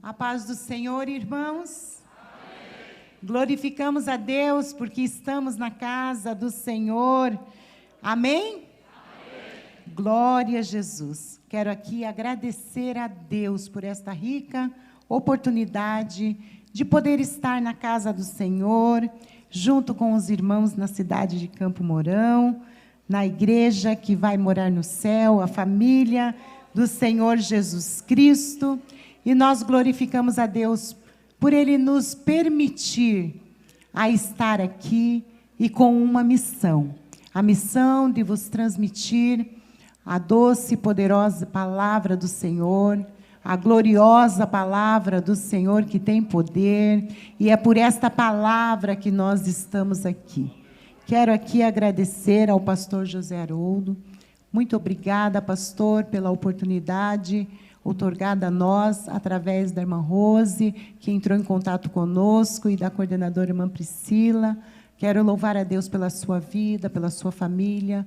A paz do Senhor, irmãos. Amém. Glorificamos a Deus porque estamos na casa do Senhor. Amém? Amém? Glória a Jesus. Quero aqui agradecer a Deus por esta rica oportunidade de poder estar na casa do Senhor, junto com os irmãos na cidade de Campo Mourão, na igreja que vai morar no céu, a família do Senhor Jesus Cristo. E nós glorificamos a Deus por Ele nos permitir a estar aqui e com uma missão. A missão de vos transmitir a doce e poderosa palavra do Senhor, a gloriosa palavra do Senhor que tem poder. E é por esta palavra que nós estamos aqui. Quero aqui agradecer ao pastor José Haroldo. Muito obrigada, pastor, pela oportunidade outorgada a nós, através da irmã Rose, que entrou em contato conosco, e da coordenadora irmã Priscila. Quero louvar a Deus pela sua vida, pela sua família,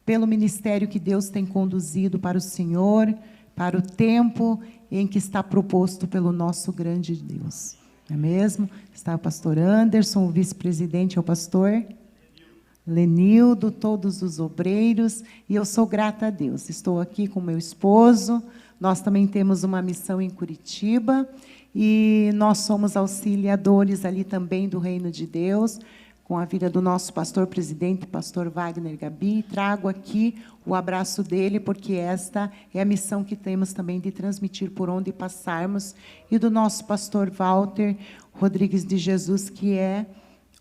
pelo ministério que Deus tem conduzido para o Senhor, para o tempo em que está proposto pelo nosso grande Deus. Não é mesmo? Está o pastor Anderson, o vice-presidente é o pastor Lenildo, todos os obreiros, e eu sou grata a Deus. Estou aqui com meu esposo. Nós também temos uma missão em Curitiba, e nós somos auxiliadores ali também do Reino de Deus, com a vida do nosso pastor presidente, pastor Wagner Gabi. Trago aqui o abraço dele, porque esta é a missão que temos também de transmitir por onde passarmos, e do nosso pastor Walter Rodrigues de Jesus, que é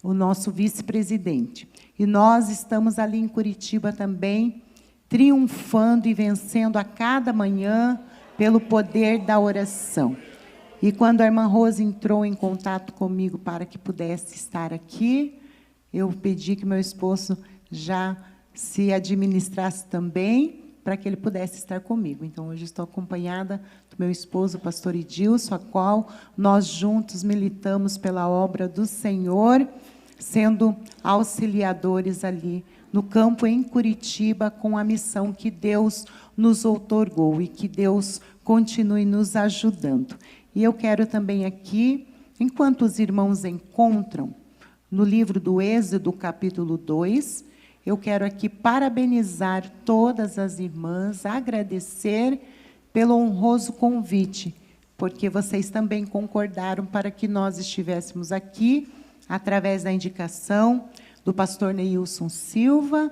o nosso vice-presidente. E nós estamos ali em Curitiba também, triunfando e vencendo a cada manhã pelo poder da oração. E quando a irmã Rose entrou em contato comigo para que pudesse estar aqui, eu pedi que meu esposo já se administrasse também, para que ele pudesse estar comigo. Então, hoje estou acompanhada do meu esposo, o pastor Edilson, a qual nós juntos militamos pela obra do Senhor, sendo auxiliadores ali no campo em Curitiba, com a missão que Deus nos outorgou, e que Deus continue nos ajudando. E eu quero também aqui, enquanto os irmãos encontram, no livro do Êxodo, capítulo 2, eu quero aqui parabenizar todas as irmãs, agradecer pelo honroso convite, porque vocês também concordaram para que nós estivéssemos aqui, através da indicação do pastor Neilson Silva,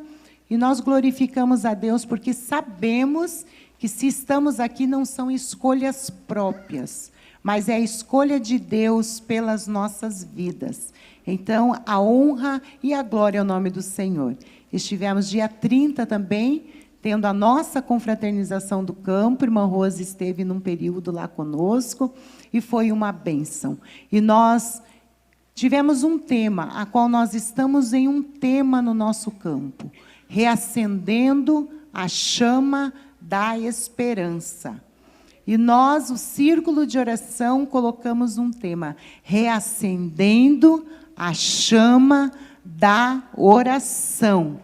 e nós glorificamos a Deus, porque sabemos que se estamos aqui não são escolhas próprias, mas é a escolha de Deus pelas nossas vidas. Então, a honra e a glória ao nome do Senhor. Estivemos dia 30 também, tendo a nossa confraternização do campo. Irmã Rose esteve num período lá conosco, e foi uma bênção. E nós tivemos um tema, a qual nós estamos em um tema no nosso campo, reacendendo a chama da esperança. E nós, o círculo de oração, colocamos um tema, reacendendo a chama da oração.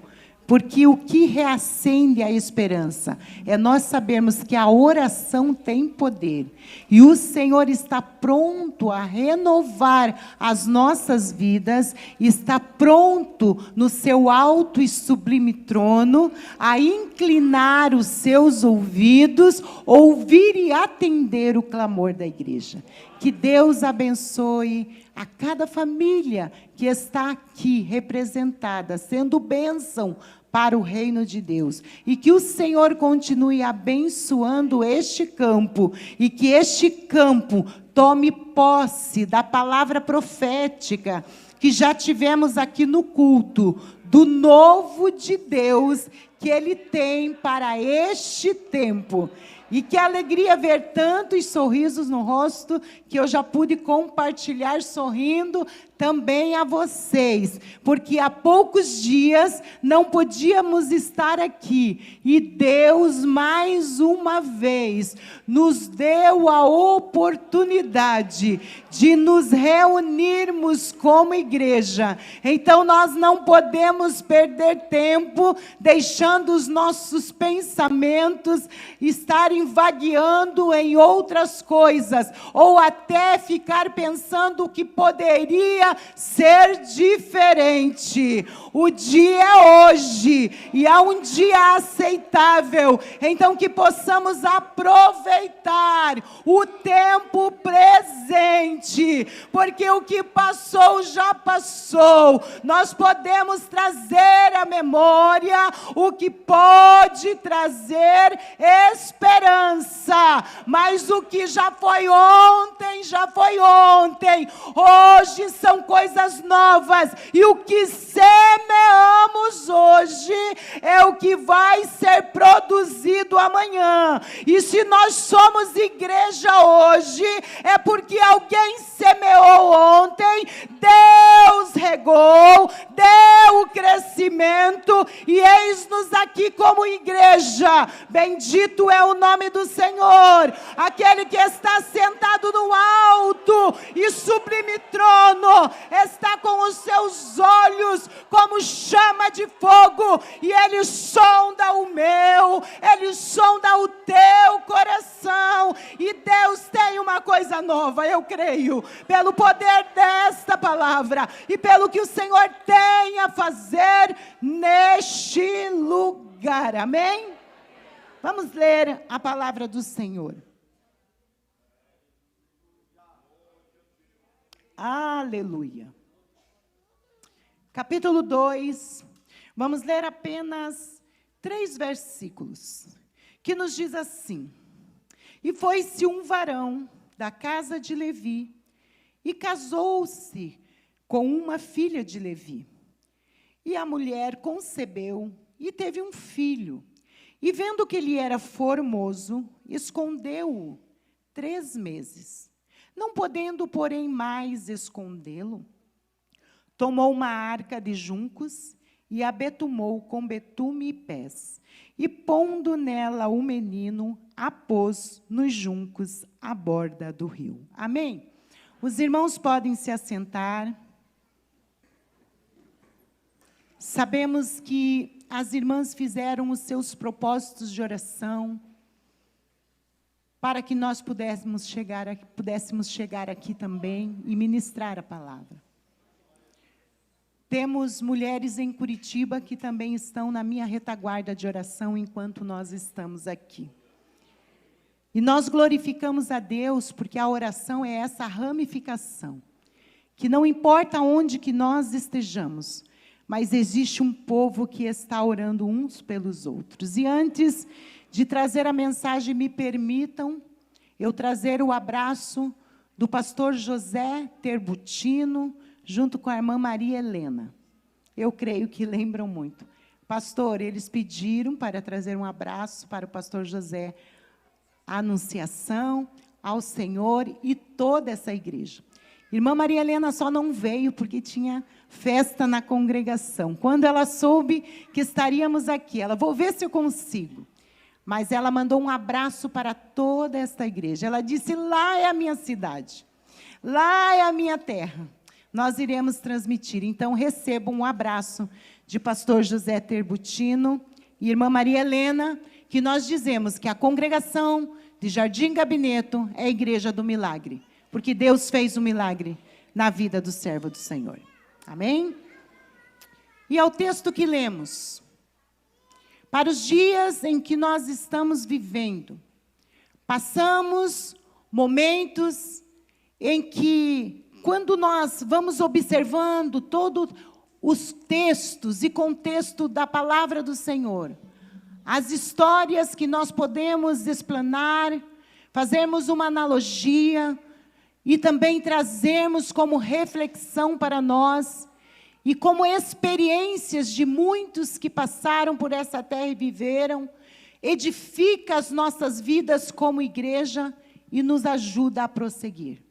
Porque o que reacende a esperança é nós sabermos que a oração tem poder. E o Senhor está pronto a renovar as nossas vidas, está pronto no seu alto e sublime trono a inclinar os seus ouvidos, ouvir e atender o clamor da igreja. Que Deus abençoe a cada família que está aqui representada, sendo bênção para o reino de Deus. E que o Senhor continue abençoando este campo, e que este campo tome posse da palavra profética que já tivemos aqui no culto, do novo de Deus que Ele tem para este tempo. E que alegria ver tantos sorrisos no rosto, que eu já pude compartilhar sorrindo também a vocês, porque há poucos dias não podíamos estar aqui, e Deus mais uma vez nos deu a oportunidade de nos reunirmos como igreja. Então nós não podemos perder tempo deixando os nossos pensamentos estarem vagueando em outras coisas, ou até ficar pensando que poderia ser diferente. O dia é hoje, e é um dia aceitável, então que possamos aproveitar o tempo presente, porque o que passou já passou. Nós podemos trazer à memória o que pode trazer esperança, mas o que já foi ontem, já foi ontem. Hoje são coisas novas, e o que semeamos hoje é o que vai ser produzido amanhã. E se nós somos igreja hoje, é porque alguém semeou ontem, Deus regou, deu o crescimento, e eis-nos aqui como igreja. Bendito é o nome do Senhor, aquele que está sentado no alto e sublime trono, está com os seus olhos como chama de fogo, e Ele sonda o meu, Ele sonda o teu coração, e Deus tem uma coisa nova, eu creio, pelo poder desta palavra, e pelo que o Senhor tem a fazer neste lugar, amém? Vamos ler a palavra do Senhor. Aleluia. Capítulo 2, vamos ler apenas 3 versículos, que nos diz assim: E foi-se um varão da casa de Levi, e casou-se com uma filha de Levi. E a mulher concebeu e teve um filho. E vendo que ele era formoso, escondeu-o 3 meses. Não podendo, porém, mais escondê-lo, tomou uma arca de juncos e a betumou com betume e pés. E pondo nela o menino, a pôs nos juncos à borda do rio. Amém? Os irmãos podem se assentar. Sabemos que as irmãs fizeram os seus propósitos de oração para que nós pudéssemos chegar aqui também e ministrar a palavra. Temos mulheres em Curitiba que também estão na minha retaguarda de oração enquanto nós estamos aqui. E nós glorificamos a Deus porque a oração é essa ramificação, que não importa onde que nós estejamos, mas existe um povo que está orando uns pelos outros. E antes de trazer a mensagem, me permitam eu trazer o abraço do pastor José Terbutino, junto com a irmã Maria Helena. Eu creio que lembram muito. Pastor, eles pediram para trazer um abraço para o pastor José, a anunciação ao Senhor e toda essa igreja. Irmã Maria Helena só não veio porque tinha festa na congregação. Quando ela soube que estaríamos aqui, ela, vou ver se eu consigo. Mas ela mandou um abraço para toda esta igreja. Ela disse, lá é a minha cidade, lá é a minha terra. Nós iremos transmitir. Então, recebam um abraço de pastor José Terbutino e irmã Maria Helena, que nós dizemos que a congregação de Jardim Gabineto é a igreja do milagre, porque Deus fez um milagre na vida do servo do Senhor. Amém? E ao texto que lemos, para os dias em que nós estamos vivendo, passamos momentos em que, quando nós vamos observando todos os textos e contexto da palavra do Senhor, as histórias que nós podemos explanar, fazermos uma analogia e também trazermos como reflexão para nós e como experiências de muitos que passaram por essa terra e viveram, edifica as nossas vidas como igreja e nos ajuda a prosseguir.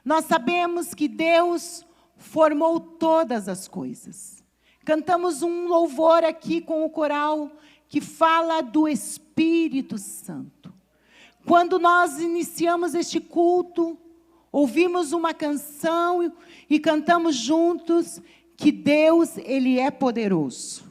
Nós sabemos que Deus formou todas as coisas. Cantamos um louvor aqui com o coral que fala do Espírito Santo. Quando nós iniciamos este culto, ouvimos uma canção e cantamos juntos que Deus, Ele é poderoso.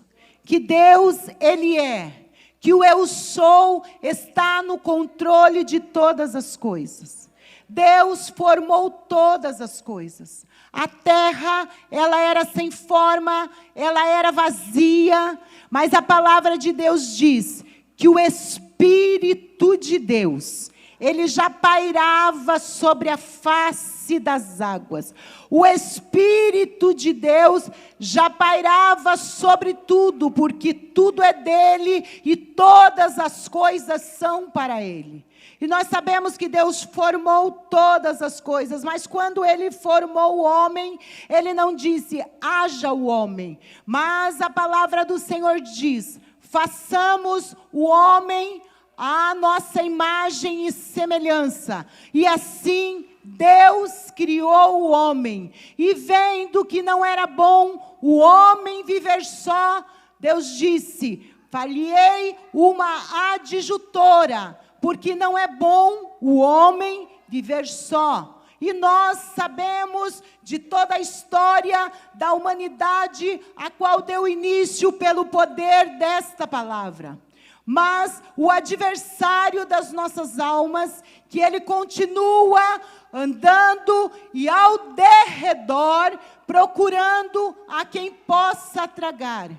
Que Deus, Ele é. que o eu sou está no controle de todas as coisas. Deus formou todas as coisas. A terra, ela era sem forma, ela era vazia, mas a palavra de Deus diz que o Espírito de Deus, ele já pairava sobre a face das águas. O Espírito de Deus já pairava sobre tudo, porque tudo é dele e todas as coisas são para ele. E nós sabemos que Deus formou todas as coisas, mas quando Ele formou o homem, Ele não disse, haja o homem. Mas a palavra do Senhor diz, façamos o homem à nossa imagem e semelhança. E assim Deus criou o homem. E vendo que não era bom o homem viver só, Deus disse, falhei uma adjutora, porque não é bom o homem viver só. E nós sabemos de toda a história da humanidade, a qual deu início pelo poder desta palavra. Mas o adversário das nossas almas, que ele continua andando e ao derredor, procurando a quem possa tragar.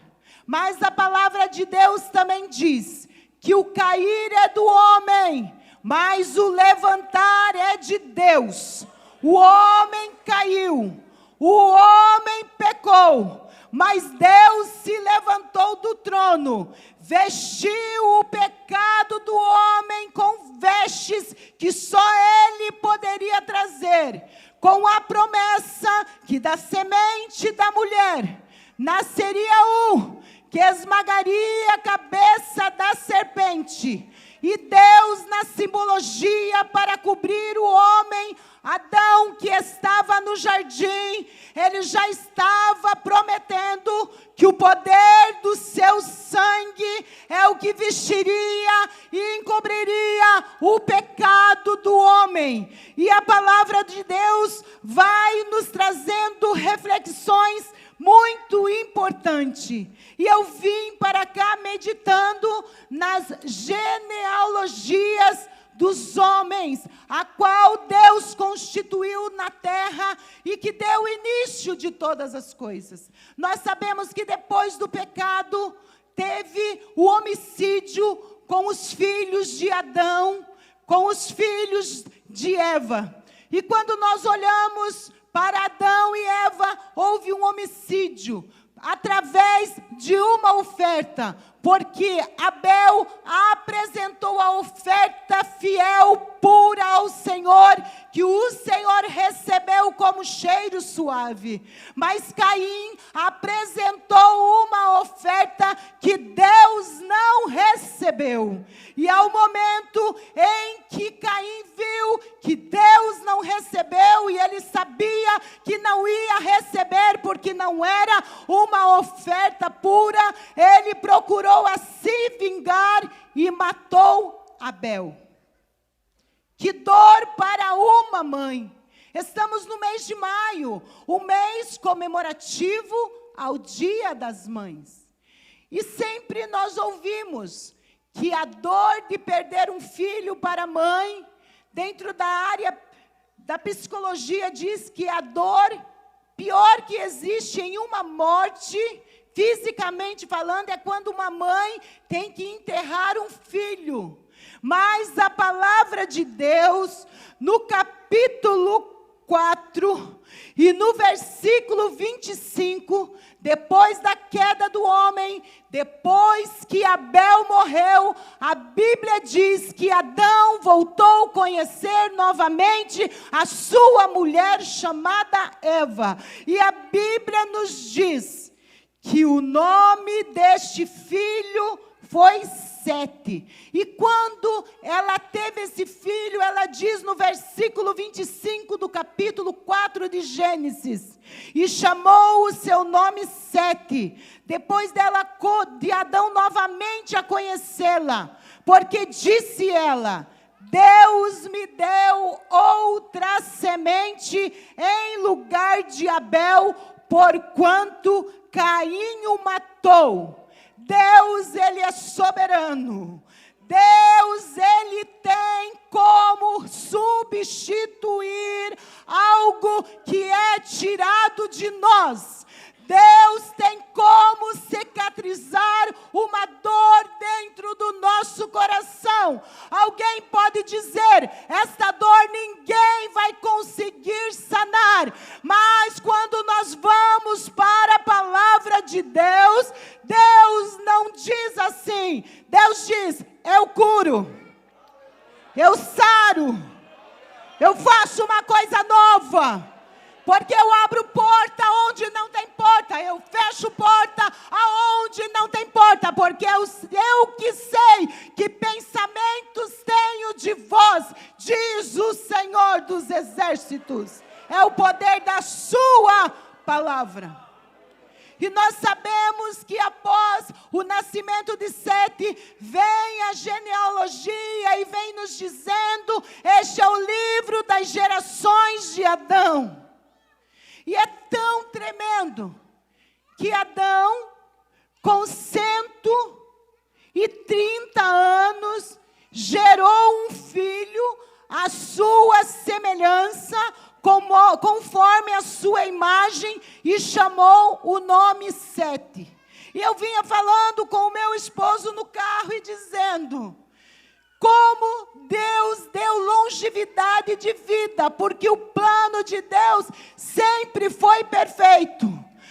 Mas a palavra de Deus também diz que o cair é do homem, mas o levantar é de Deus. O homem caiu, o homem pecou, mas Deus se levantou do trono, vestiu o pecado do homem com vestes que só ele poderia trazer, com a promessa que da semente da mulher nasceria um que esmagaria a cabeça da serpente. E Deus, na simbologia para cobrir o homem, Adão, que estava no jardim, ele já estava prometendo que o poder do seu sangue é o que vestiria e encobriria o pecado do homem. E a palavra de Deus vai nos trazendo reflexões muito importante. E eu vim para cá meditando nas genealogias dos homens, a qual Deus constituiu na terra e que deu início de todas as coisas. Nós sabemos que depois do pecado, teve o homicídio com os filhos de Adão, com os filhos de Eva. E quando nós olhamos para Adão e Eva, houve um homicídio através de uma oferta, porque Abel apresentou a oferta fiel, pura ao Senhor, que o Senhor recebeu como cheiro suave. Mas Caim apresentou uma oferta que Deus não recebeu. E ao momento em que Caim viu que Deus não recebeu, e ele sabia que não ia receber, porque não era uma oferta pura, ele procurou a se vingar e matou Abel. Que dor para uma mãe. Estamos no mês de maio, o mês comemorativo ao Dia das Mães. E sempre nós ouvimos que a dor de perder um filho para a mãe, dentro da área da psicologia, diz que a dor pior que existe em uma morte, fisicamente falando, é quando uma mãe tem que enterrar um filho. Mas a palavra de Deus, no capítulo 4 e no versículo 25, depois da queda do homem, depois que Abel morreu, a Bíblia diz que Adão voltou a conhecer novamente a sua mulher chamada Eva. E a Bíblia nos diz que o nome deste filho foi Sete. E quando ela teve esse filho, ela diz no versículo 25 do capítulo 4 de Gênesis, e chamou o seu nome Sete, depois de Adão novamente a conhecê-la, porque disse ela: Deus me deu outra semente em lugar de Abel, porquanto Caim o matou. Deus, Ele é soberano. Deus, Ele tem como substituir algo que é tirado de nós. Deus tem como cicatrizar uma dor dentro do nosso coração. Alguém pode dizer, esta dor ninguém vai conseguir sanar. Mas quando nós vamos para a palavra de Deus, Deus não diz assim. Deus diz, eu curo, eu saro, eu faço uma coisa nova. Porque eu abro porta onde não tem porta, eu fecho porta aonde não tem porta, porque eu que sei que pensamentos tenho de vós, diz o Senhor dos Exércitos. É o poder da sua palavra. E nós sabemos que após o nascimento de Sete, vem a genealogia e vem nos dizendo, este é o livro das gerações de Adão. E é tão tremendo que Adão, com 130 anos, gerou um filho à sua semelhança, conforme a sua imagem, e chamou o nome Sete. E eu vinha falando com o meu esposo no carro e dizendo, como Deus deu longevidade de vida, porque o plano de Deus sempre foi perfeito.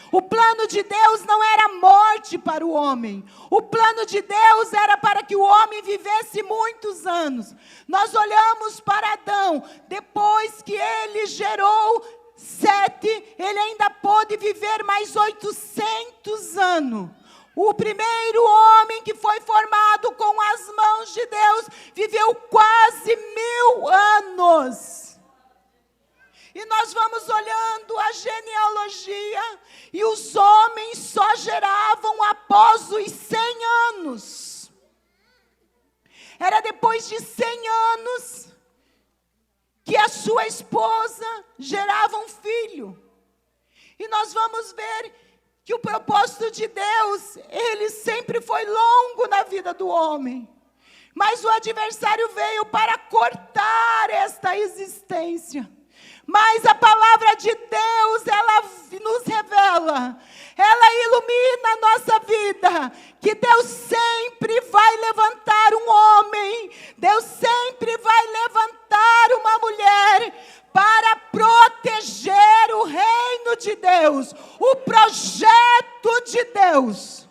O plano de Deus não era morte para o homem. O plano de Deus era para que o homem vivesse muitos anos. Nós olhamos para Adão, depois que ele gerou Sete, ele ainda pôde viver mais 800 anos. O primeiro homem que foi formado com as mãos de Deus, viveu quase 1000 anos. E nós vamos olhando a genealogia, e os homens só geravam após os 100 anos. Era depois de 100 anos, que a sua esposa gerava um filho. E nós vamos ver que o propósito de Deus, ele sempre foi longo na vida do homem. Mas o adversário veio para cortar esta existência. Mas a palavra de Deus, ela nos revela, ela ilumina a nossa vida, que Deus sempre vai levantar um homem, Deus sempre vai levantar uma mulher, para proteger o reino de Deus, o projeto de Deus.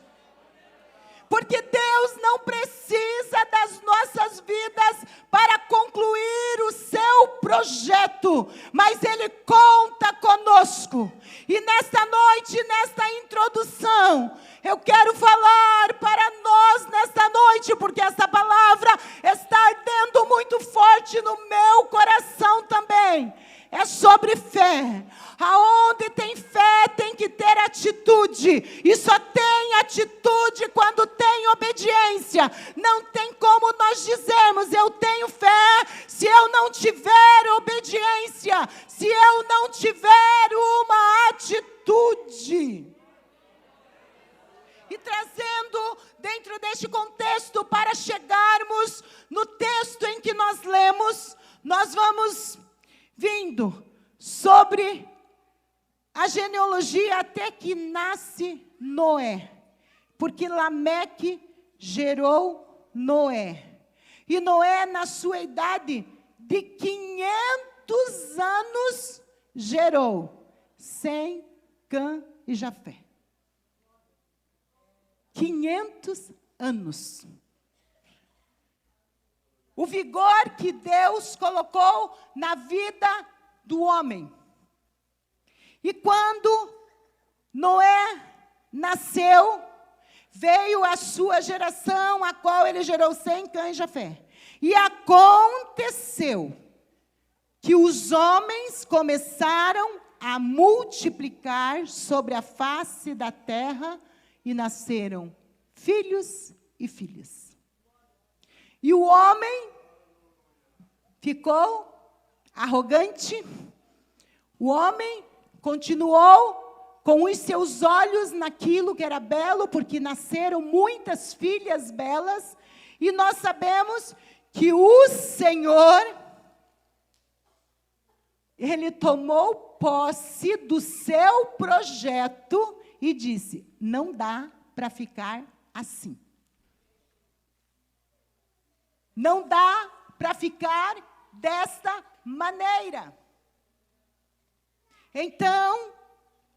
Porque Deus não precisa das nossas vidas para concluir o seu projeto, mas Ele conta conosco. E nesta noite, nesta introdução, eu quero falar para nós nesta noite, porque essa palavra está ardendo muito forte no meu coração também. É sobre fé. Aonde tem fé tem que ter atitude. E só tem atitude quando tem obediência. Não tem como nós dizermos eu tenho fé se eu não tiver obediência, se eu não tiver uma atitude. E trazendo dentro deste contexto para chegarmos no texto em que nós lemos, nós vamos vindo sobre a genealogia até que nasce Noé. Porque Lameque gerou Noé. E Noé, na sua idade de 500 anos, gerou Sem, Cã e Jafé. 500 anos. O vigor que Deus colocou na vida do homem. E quando Noé nasceu, veio a sua geração, a qual ele gerou Sem, Cã e Jafé. E aconteceu que os homens começaram a multiplicar sobre a face da terra e nasceram filhos e filhas. E o homem ficou arrogante, o homem continuou com os seus olhos naquilo que era belo, porque nasceram muitas filhas belas, e nós sabemos que o Senhor, Ele tomou posse do seu projeto e disse: não dá para ficar assim. Não dá para ficar desta maneira. Então,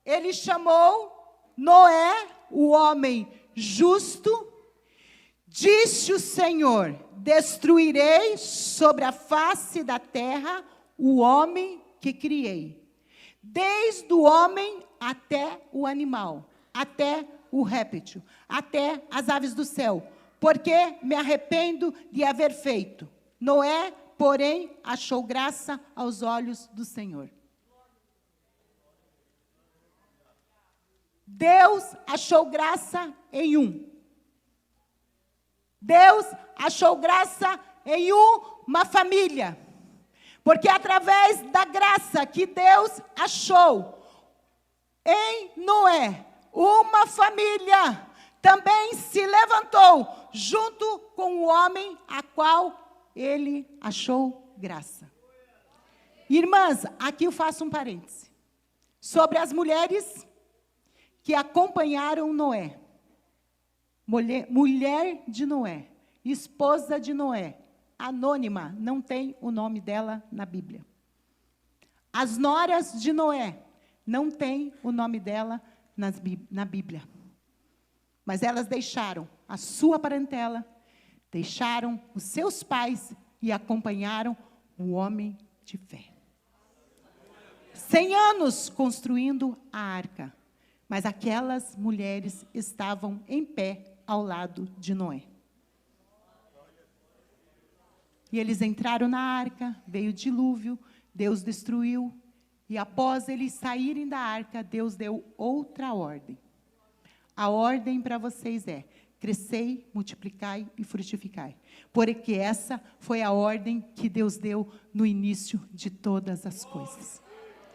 ele chamou Noé, o homem justo. Disse o Senhor: destruirei sobre a face da terra o homem que criei, desde o homem até o animal, até o réptil, até as aves do céu, porque me arrependo de haver feito. Noé, porém, achou graça aos olhos do Senhor. Deus achou graça em um. Deus achou graça em uma família. Porque através da graça que Deus achou em Noé, uma família também se levantou junto com o homem a qual ele achou graça. Irmãs, aqui eu faço um parêntese sobre as mulheres que acompanharam Noé. Mulher de Noé, esposa de Noé, anônima, não tem o nome dela na Bíblia. As noras de Noé, não tem o nome dela na Bíblia. Mas elas deixaram a sua parentela, deixaram os seus pais e acompanharam o homem de fé. 100 anos construindo a arca, mas aquelas mulheres estavam em pé ao lado de Noé. E eles entraram na arca, veio o dilúvio, Deus destruiu, e após eles saírem da arca, Deus deu outra ordem. A ordem para vocês é: crescei, multiplicai e frutificai. Porque essa foi a ordem que Deus deu no início de todas as coisas.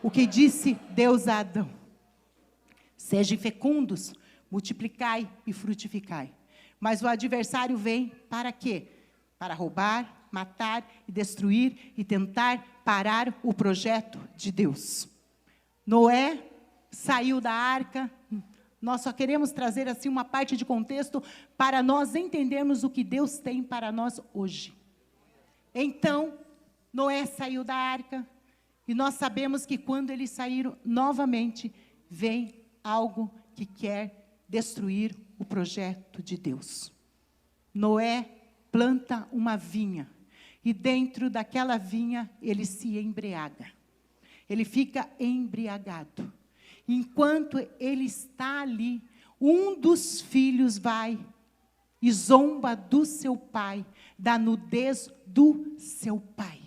O que disse Deus a Adão: sejam fecundos, multiplicai e frutificai. Mas o adversário vem para quê? Para roubar, matar e destruir e tentar parar o projeto de Deus. Noé saiu da arca. Nós só queremos trazer assim uma parte de contexto para nós entendermos o que Deus tem para nós hoje. Então, Noé saiu da arca e nós sabemos que quando eles saíram novamente, vem algo que quer destruir o projeto de Deus. Noé planta uma vinha e dentro daquela vinha ele se embriaga. Ele fica embriagado. Enquanto ele está ali, um dos filhos vai e zomba do seu pai, da nudez do seu pai.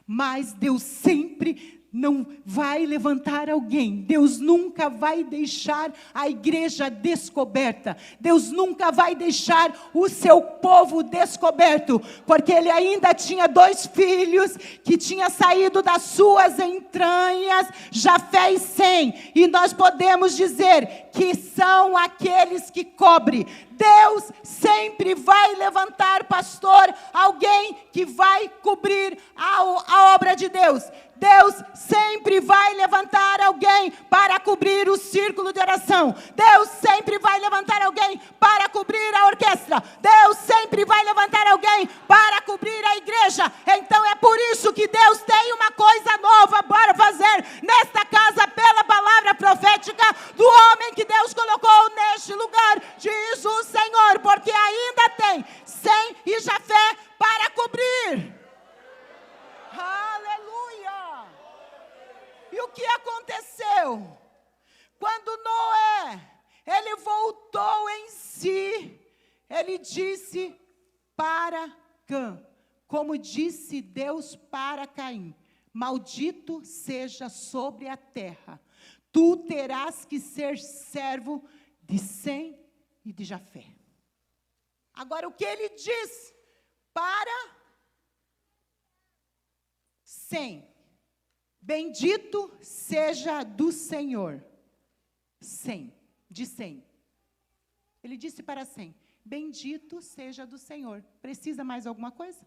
Mas Deus sempre não vai levantar alguém. Deus nunca vai deixar a igreja descoberta. Deus nunca vai deixar o seu povo descoberto. Porque ele ainda tinha 2 filhos que tinham saído das suas entranhas, Jafé e Sem. E nós podemos dizer que são aqueles que cobrem. Deus sempre vai levantar, pastor, alguém que vai cobrir a obra de Deus. Deus sempre vai levantar alguém para cobrir o círculo de oração. Deus sempre vai levantar alguém para cobrir a orquestra. Deus sempre vai levantar alguém para cobrir a igreja. Então é por isso que Deus tem uma coisa nova para fazer nesta casa pela palavra profética do homem que Deus colocou neste lugar. Diz o Senhor, porque ainda tem Sem e Jafé para cobrir. Aleluia! E o que aconteceu? Quando Noé, ele voltou em si, ele disse para Cã, como disse Deus para Caim: maldito seja sobre a terra, tu terás que ser servo de Sem e de Jafé. Agora o que ele diz para Sem: bendito seja do Senhor, de Sem. Ele disse para Sem: bendito seja do Senhor. Precisa mais alguma coisa?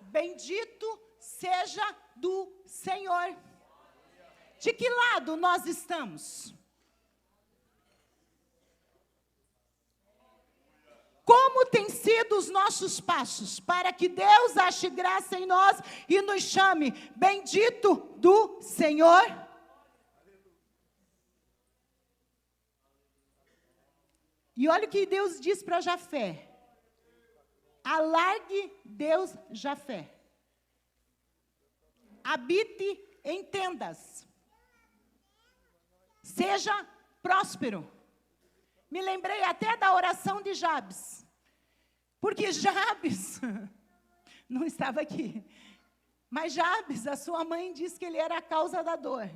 Bendito seja do Senhor. De que lado nós estamos? Como têm sido os nossos passos para que Deus ache graça em nós e nos chame bendito do Senhor? E olha o que Deus diz para Jafé: alargue Deus Jafé, habite em tendas, seja próspero. Me lembrei até da oração de Jabes, porque Jabes não estava aqui, mas Jabes, a sua mãe disse que ele era a causa da dor.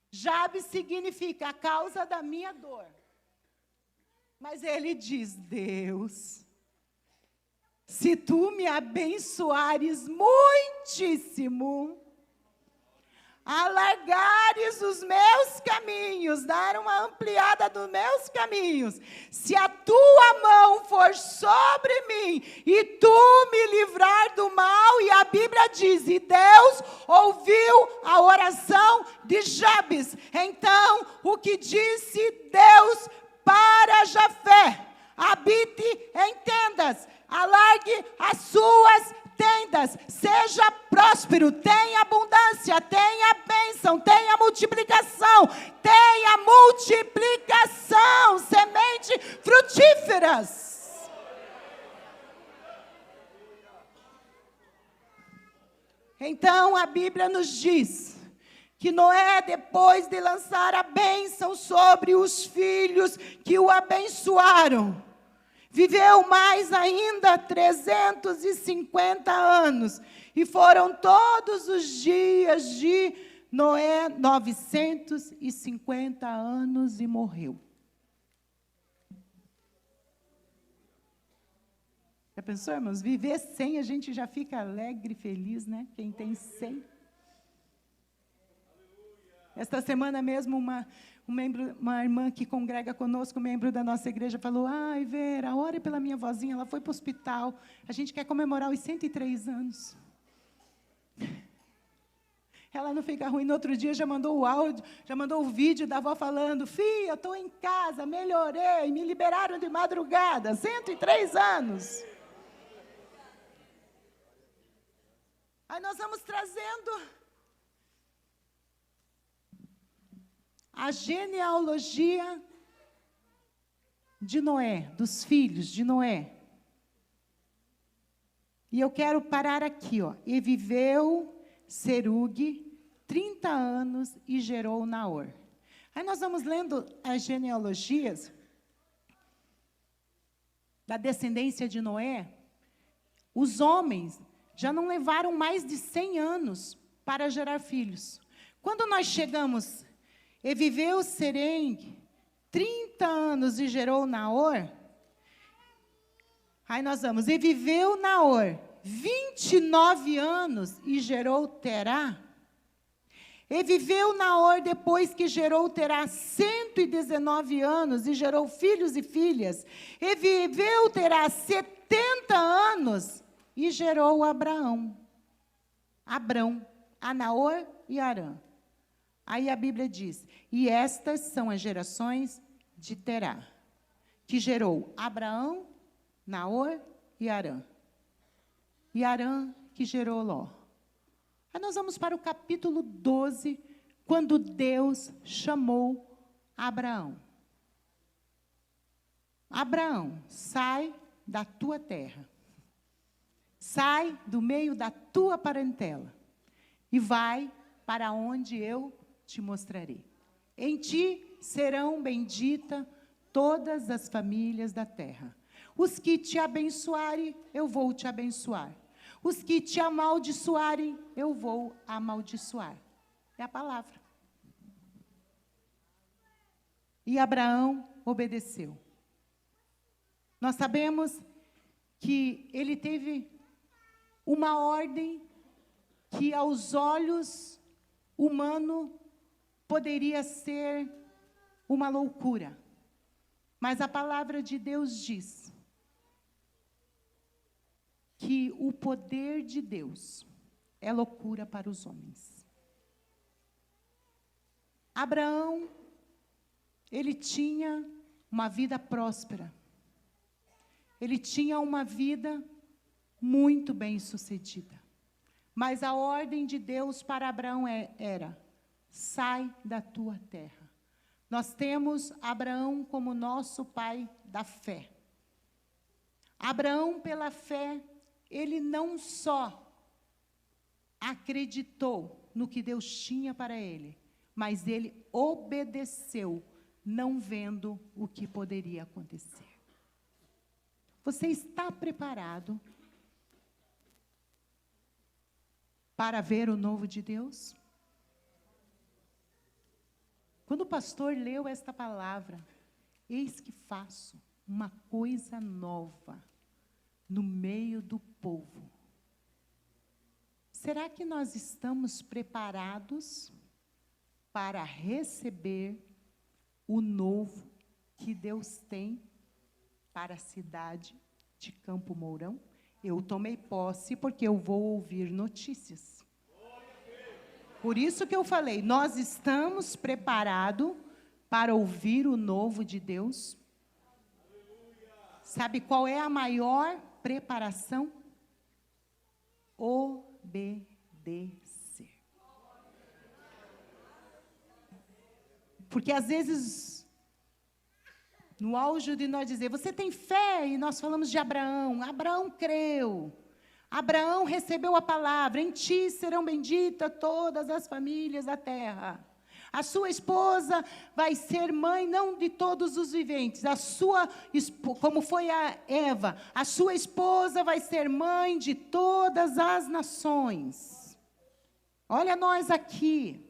Jabes significa a causa da minha dor. Mas ele diz: Deus, se tu me abençoares muitíssimo, alargares os meus caminhos, dar uma ampliada dos meus caminhos, se a tua mão for sobre mim e tu me livrar do mal, e a Bíblia diz, e Deus ouviu a oração de Jabes. Então, o que disse Deus para Jafé: habite em tendas, alargue as suas tendas, seja próspero, tenha abundância, tenha bênção, tenha multiplicação, semente frutíferas. Então a Bíblia nos diz que Noé, depois de lançar a bênção sobre os filhos que o abençoaram, viveu mais ainda 350 anos. E foram todos os dias de Noé 950 anos e morreu. Já pensou, irmãos? Viver 100, a gente já fica alegre, feliz, né? Quem tem 100. Esta semana mesmo, uma irmã que congrega conosco, membro da nossa igreja, falou: ai, Vera, ore pela minha vozinha, ela foi para o hospital, a gente quer comemorar os 103 anos. Ela não fica ruim. No outro dia já mandou o áudio, já mandou o vídeo da avó falando: filha, eu estou em casa, melhorei, me liberaram de madrugada, 103 anos. Aí nós vamos trazendo a genealogia de Noé, dos filhos de Noé. E eu quero parar aqui, ó. E viveu Serugue 30 anos e gerou Naor. Aí nós vamos lendo as genealogias da descendência de Noé. Os homens já não levaram mais de 100 anos para gerar filhos. Quando nós chegamos, e viveu Serugue 30 anos e gerou Naor. Aí nós vamos, e viveu Naor 29 anos e gerou Terá. E viveu Naor, depois que gerou Terá, 119 anos e gerou filhos e filhas. E viveu Terá 70 anos e gerou Abrão, a Naor e Arã. Aí a Bíblia diz: e estas são as gerações de Terá, que gerou Abraão, Naor e Arã. E Arã que gerou Ló. Aí nós vamos para o capítulo 12, quando Deus chamou Abraão. Abraão, sai da tua terra, sai do meio da tua parentela e vai para onde eu te mostrarei. Em ti serão benditas todas as famílias da terra. Os que te abençoarem, eu vou te abençoar. Os que te amaldiçoarem, eu vou amaldiçoar. É a palavra. E Abraão obedeceu. Nós sabemos que ele teve uma ordem que aos olhos humano poderia ser uma loucura. Mas a palavra de Deus diz que o poder de Deus é loucura para os homens. Abraão, ele tinha uma vida próspera. Ele tinha uma vida muito bem-sucedida. Mas a ordem de Deus para Abraão era: sai da tua terra. Nós temos Abraão como nosso pai da fé. Abraão, pela fé, ele não só acreditou no que Deus tinha para ele, mas ele obedeceu, não vendo o que poderia acontecer. Você está preparado para ver o novo de Deus? Quando o pastor leu esta palavra, eis que faço uma coisa nova no meio do povo. Será que nós estamos preparados para receber o novo que Deus tem para a cidade de Campo Mourão? Eu tomei posse porque eu vou ouvir notícias. Por isso que eu falei, nós estamos preparados para ouvir o novo de Deus? Sabe qual é a maior preparação? Obedecer. Porque às vezes, no auge de nós dizer, você tem fé? E nós falamos de Abraão. Abraão creu. Abraão recebeu a palavra, em ti serão benditas todas as famílias da terra. A sua esposa vai ser mãe não de todos os viventes, como foi a Eva, a sua esposa vai ser mãe de todas as nações. Olha nós aqui.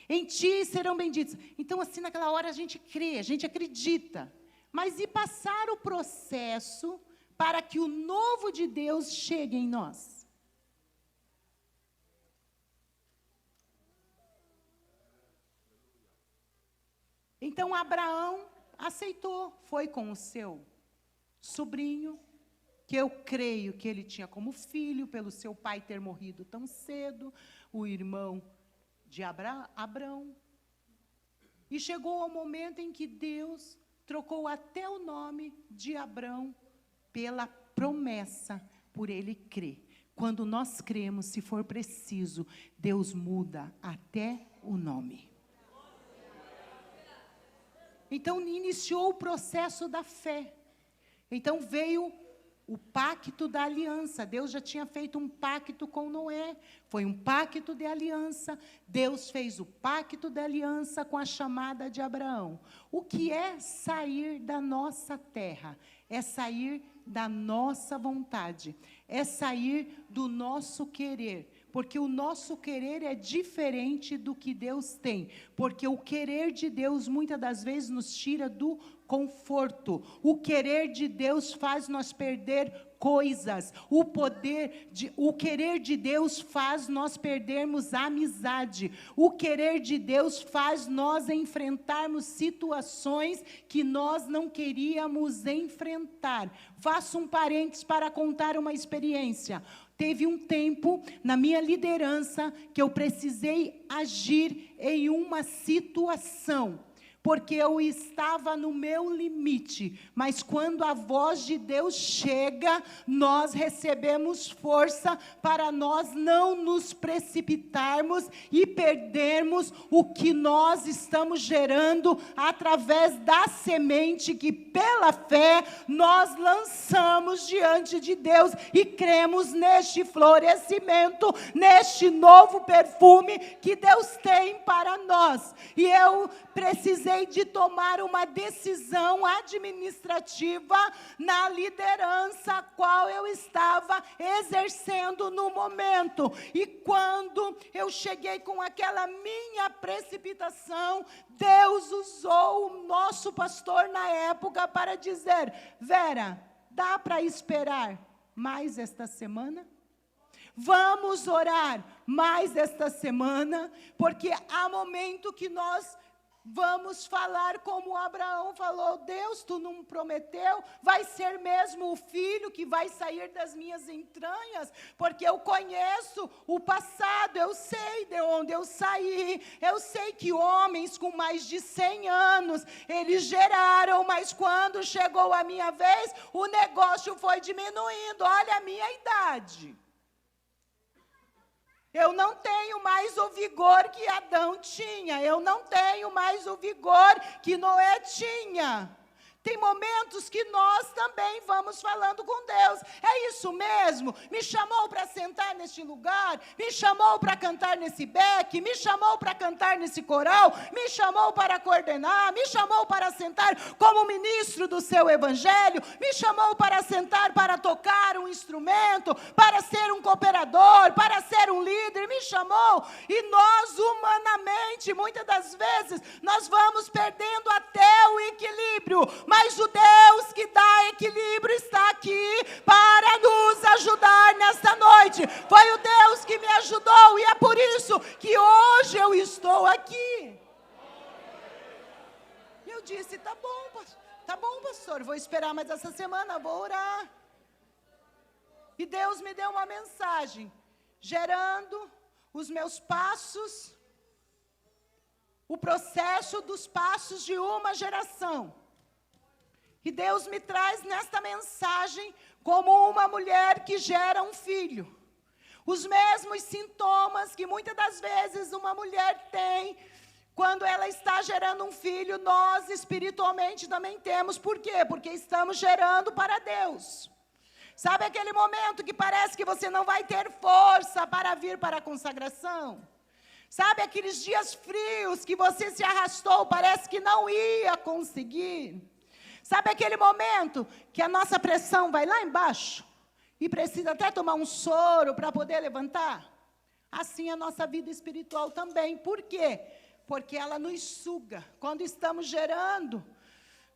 Em ti serão benditos. Então, assim, naquela hora a gente crê, a gente acredita. Mas e passar o processo para que o novo de Deus chegue em nós? Então, Abraão aceitou, foi com o seu sobrinho, que eu creio que ele tinha como filho, pelo seu pai ter morrido tão cedo, o irmão de Abraão. E chegou ao momento em que Deus trocou até o nome de Abraão pela promessa, por ele crer. Quando nós cremos, se for preciso, Deus muda até o nome. Então, iniciou o processo da fé. Então, veio o pacto da aliança. Deus já tinha feito um pacto com Noé. Foi um pacto de aliança. Deus fez o pacto de aliança com a chamada de Abraão. O que é sair da nossa terra? É sair da nossa vontade. É sair do nosso querer. Porque o nosso querer é diferente do que Deus tem. Porque o querer de Deus, muitas das vezes, nos tira do conforto. O querer de Deus faz nós perder coisas. O querer de Deus faz nós perdermos a amizade. O querer de Deus faz nós enfrentarmos situações que nós não queríamos enfrentar. Faço um parênteses para contar uma experiência. Teve um tempo, na minha liderança, que eu precisei agir em uma situação, porque eu estava no meu limite. Mas quando a voz de Deus chega, nós recebemos força para nós não nos precipitarmos e perdermos o que nós estamos gerando através da semente que, pela fé, nós lançamos diante de Deus e cremos neste florescimento, neste novo perfume que Deus tem para nós. E eu precisei de tomar uma decisão administrativa na liderança a qual eu estava exercendo no momento. E quando eu cheguei com aquela minha precipitação, Deus usou o nosso pastor na época para dizer: Vera, dá para esperar mais esta semana? Vamos orar mais esta semana, porque há momento que nós vamos falar como Abraão falou: Deus, tu não prometeu, vai ser mesmo o filho que vai sair das minhas entranhas, porque eu conheço o passado, eu sei de onde eu saí, eu sei que homens com mais de 100 anos, eles geraram, mas quando chegou a minha vez, o negócio foi diminuindo. Olha a minha idade. Eu não tenho mais o vigor que Adão tinha. Eu não tenho mais o vigor que Noé tinha. Tem momentos que nós também vamos falando com Deus. É isso mesmo? Me chamou para sentar neste lugar? Me chamou para cantar nesse beck? Me chamou para cantar nesse coral? Me chamou para coordenar? Me chamou para sentar como ministro do seu evangelho? Me chamou para sentar para tocar um instrumento? Para ser um cooperador? Para ser um líder? Me chamou. E nós, humanamente, muitas das vezes, nós vamos perdendo até o equilíbrio. Mas o Deus que dá equilíbrio está aqui para nos ajudar nesta noite. Foi o Deus que me ajudou e é por isso que hoje eu estou aqui. E eu disse: tá bom, pastor, vou esperar mais essa semana, vou orar. E Deus me deu uma mensagem, gerando os meus passos, o processo dos passos de uma geração. E Deus me traz nesta mensagem como uma mulher que gera um filho. Os mesmos sintomas que muitas das vezes uma mulher tem quando ela está gerando um filho, nós espiritualmente também temos. Por quê? Porque estamos gerando para Deus. Sabe aquele momento que parece que você não vai ter força para vir para a consagração? Sabe aqueles dias frios que você se arrastou, parece que não ia conseguir? Sabe aquele momento que a nossa pressão vai lá embaixo e precisa até tomar um soro para poder levantar? Assim a nossa vida espiritual também. Por quê? Porque ela nos suga. Quando estamos gerando,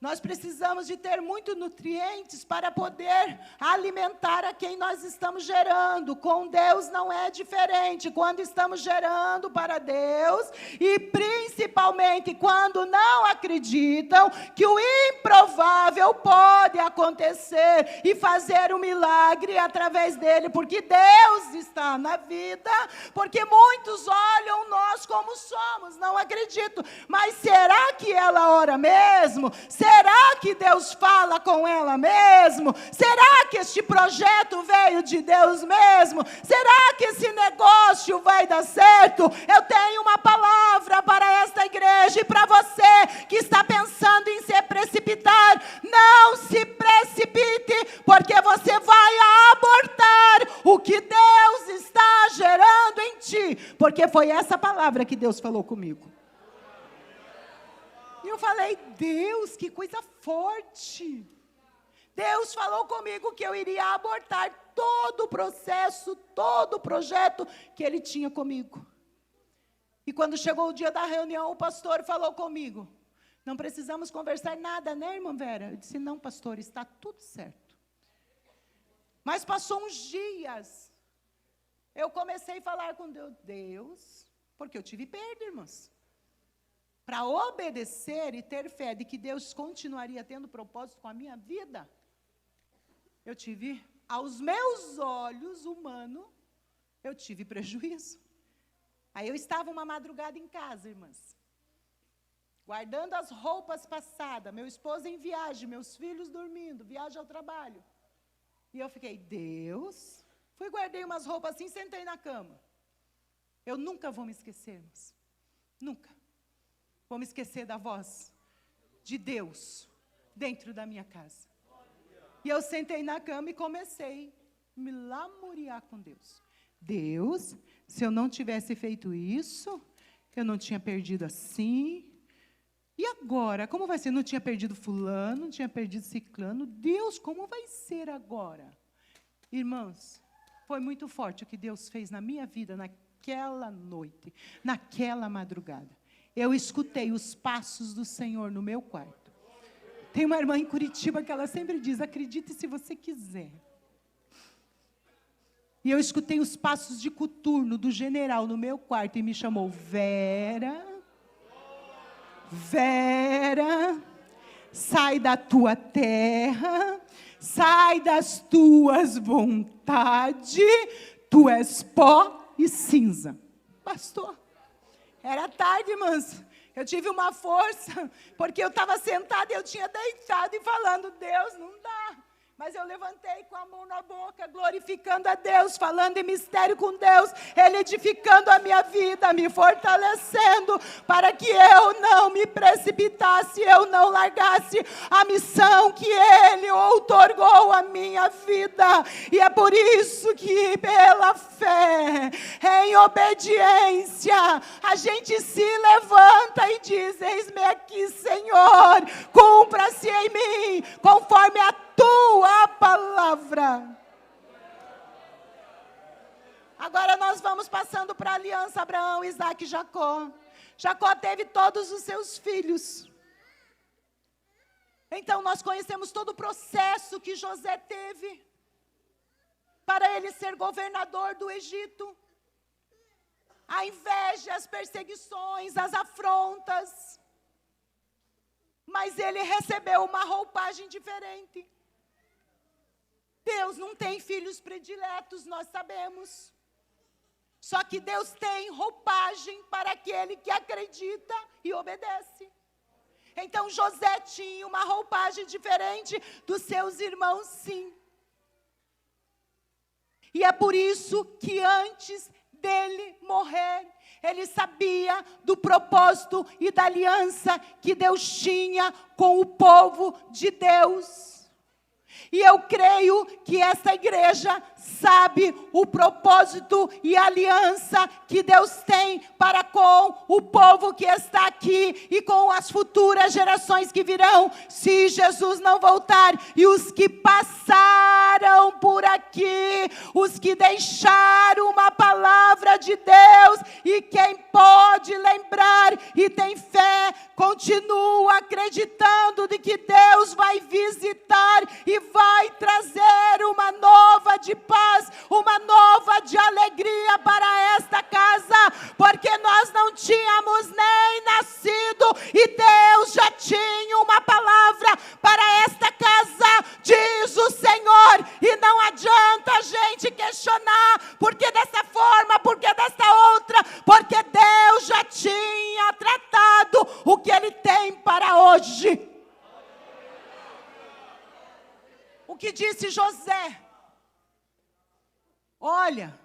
nós precisamos de ter muitos nutrientes para poder alimentar a quem nós estamos gerando. Com Deus não é diferente. Quando estamos gerando para Deus, e principalmente quando não acreditam que o improvável pode acontecer e fazer um milagre através dele, porque Deus está na vida, porque muitos olham nós como somos, não acreditam. Mas será que ela ora mesmo? Será que Deus fala com ela mesmo? Será que este projeto veio de Deus mesmo? Será que esse negócio vai dar certo? Eu tenho uma palavra para esta igreja e para você que está pensando em se precipitar. Não se precipite, porque você vai abortar o que Deus está gerando em ti. Porque foi essa palavra que Deus falou comigo. E eu falei: Deus, que coisa forte. Deus falou comigo que eu iria abortar todo o processo, todo o projeto que Ele tinha comigo. E quando chegou o dia da reunião, o pastor falou comigo: não precisamos conversar nada, né, irmã Vera? Eu disse: não, pastor, está tudo certo. Mas passou uns dias, eu comecei a falar com Deus, porque eu tive perda, irmãos. Para obedecer e ter fé de que Deus continuaria tendo propósito com a minha vida, eu tive, aos meus olhos humanos, eu tive prejuízo. Aí eu estava uma madrugada em casa, irmãs, guardando as roupas passadas, meu esposo em viagem, meus filhos dormindo, viagem ao trabalho. E eu fiquei: Deus, fui, guardei umas roupas assim, sentei na cama. Eu nunca vou me esquecer, irmãs, nunca vou me esquecer da voz de Deus dentro da minha casa. E eu sentei na cama e comecei a me lamuriar com Deus. Deus, se eu não tivesse feito isso, eu não tinha perdido assim. E agora, como vai ser? Não tinha perdido fulano, não tinha perdido ciclano. Deus, como vai ser agora? Irmãos, foi muito forte o que Deus fez na minha vida naquela noite, naquela madrugada. Eu escutei os passos do Senhor no meu quarto. Tem uma irmã em Curitiba que ela sempre diz: acredite se você quiser. E eu escutei os passos de coturno do general no meu quarto e me chamou: Vera, Vera, sai da tua terra, sai das tuas vontades, tu és pó e cinza. Pastor, era tarde, irmãs. Eu tive uma força, porque eu estava sentada e eu tinha deitado e falando: Deus, não dá. Mas eu levantei com a mão na boca, glorificando a Deus, falando em mistério com Deus, Ele edificando a minha vida, me fortalecendo, para que eu não me precipitasse, eu não largasse a missão que Ele outorgou à minha vida. E é por isso que, pela fé, em obediência, a gente se levanta e diz: eis-me aqui, Senhor, cumpra-se em mim, conforme a tua palavra. Agora nós vamos passando para a aliança Abraão, Isaque e Jacó. Jacó teve todos os seus filhos. Então nós conhecemos todo o processo que José teve para ele ser governador do Egito. A inveja, as perseguições, as afrontas. Mas ele recebeu uma roupagem diferente. Deus não tem filhos prediletos, nós sabemos. Só que Deus tem roupagem para aquele que acredita e obedece. Então José tinha uma roupagem diferente dos seus irmãos, sim. E é por isso que antes dele morrer, ele sabia do propósito e da aliança que Deus tinha com o povo de Deus. E eu creio que essa igreja sabe o propósito e a aliança que Deus tem para com o povo que está aqui e com as futuras gerações que virão, se Jesus não voltar. E os que passaram por aqui, os que deixaram uma palavra de Deus, e quem pode lembrar e tem fé, continua acreditando de que Deus vai visitar e vai trazer uma nova de paz, uma nova de alegria para esta casa, porque nós não tínhamos nem nascido e Deus já tinha uma palavra para esta casa, diz o Senhor. E não adianta a gente questionar, porque dessa forma, porque dessa outra, porque Deus já tinha tratado o que Ele tem para hoje. O que disse José? Olha,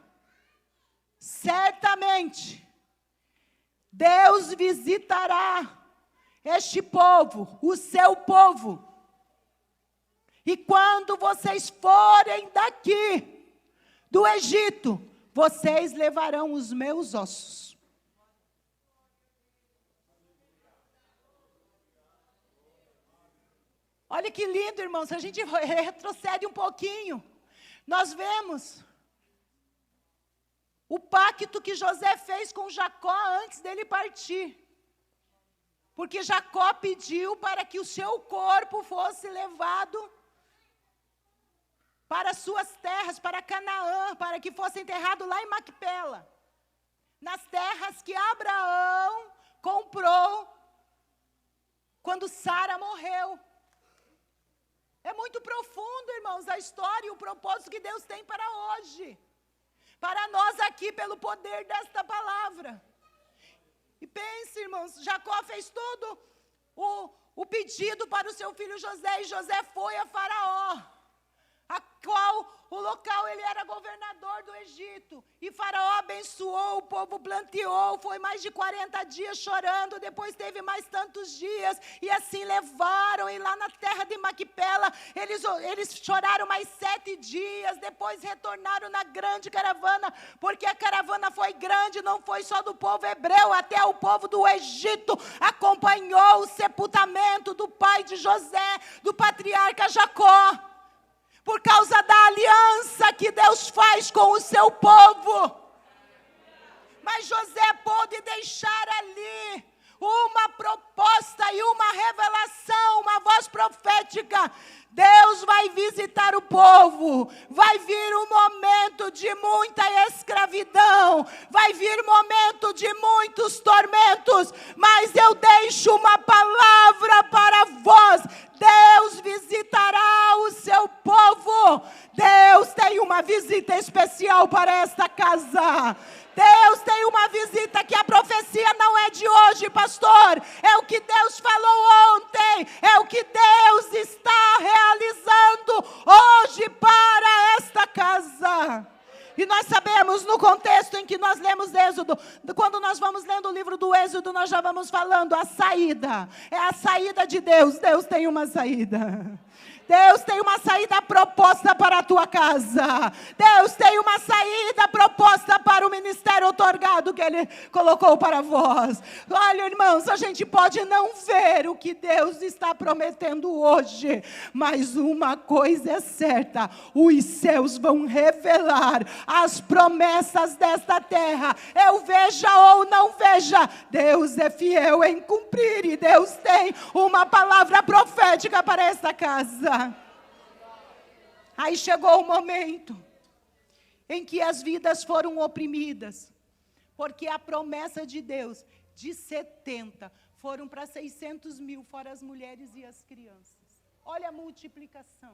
certamente Deus visitará este povo, o seu povo. E quando vocês forem daqui, do Egito, vocês levarão os meus ossos. Olha que lindo, irmãos, se a gente retrocede um pouquinho, nós vemos o pacto que José fez com Jacó antes dele partir. Porque Jacó pediu para que o seu corpo fosse levado para suas terras, para Canaã, para que fosse enterrado lá em Macpela, nas terras que Abraão comprou quando Sara morreu. É muito profundo, irmãos, a história e o propósito que Deus tem para hoje. Para nós aqui, pelo poder desta palavra. E pense, irmãos, Jacó fez todo o pedido para o seu filho José. E José foi a Faraó, a qual o local ele era governador do Egito. E Faraó abençoou, o povo planteou, foi mais de 40 dias chorando, depois teve mais tantos dias, e assim levaram, e lá na terra de Macpela, eles choraram mais 7 dias, depois retornaram na grande caravana, porque a caravana foi grande, não foi só do povo hebreu, até o povo do Egito acompanhou o sepultamento do pai de José, do patriarca Jacó, por causa da aliança que Deus faz com o seu povo. Mas José pôde deixar ali uma proposta e uma revelação, uma voz profética. Deus vai visitar o povo, vai vir um momento de muita escravidão, vai vir momento de muitos tormentos, mas eu deixo uma palavra para vós. Deus visitará o seu povo. Deus tem uma visita especial para esta casa. Deus tem uma visita que a profecia não é de hoje, pastor. É o que Deus falou ontem. É o que Deus está realizando hoje para esta casa. E nós sabemos, no contexto em que nós lemos Êxodo, quando nós vamos lendo o livro do Êxodo, nós já vamos falando a saída. É a saída de Deus. Deus tem uma saída. Deus tem uma saída proposta para a tua casa. Deus tem uma saída proposta para o ministério otorgado que Ele colocou para vós. Olha, irmãos, a gente pode não ver o que Deus está prometendo hoje, mas uma coisa é certa: os céus vão revelar as promessas desta terra. Eu veja ou não veja, Deus é fiel em cumprir, e Deus tem uma palavra profética para esta casa. Aí chegou o momento em que as vidas foram oprimidas, porque a promessa de Deus de 70 foram para 600 mil, fora as mulheres e as crianças. Olha a multiplicação.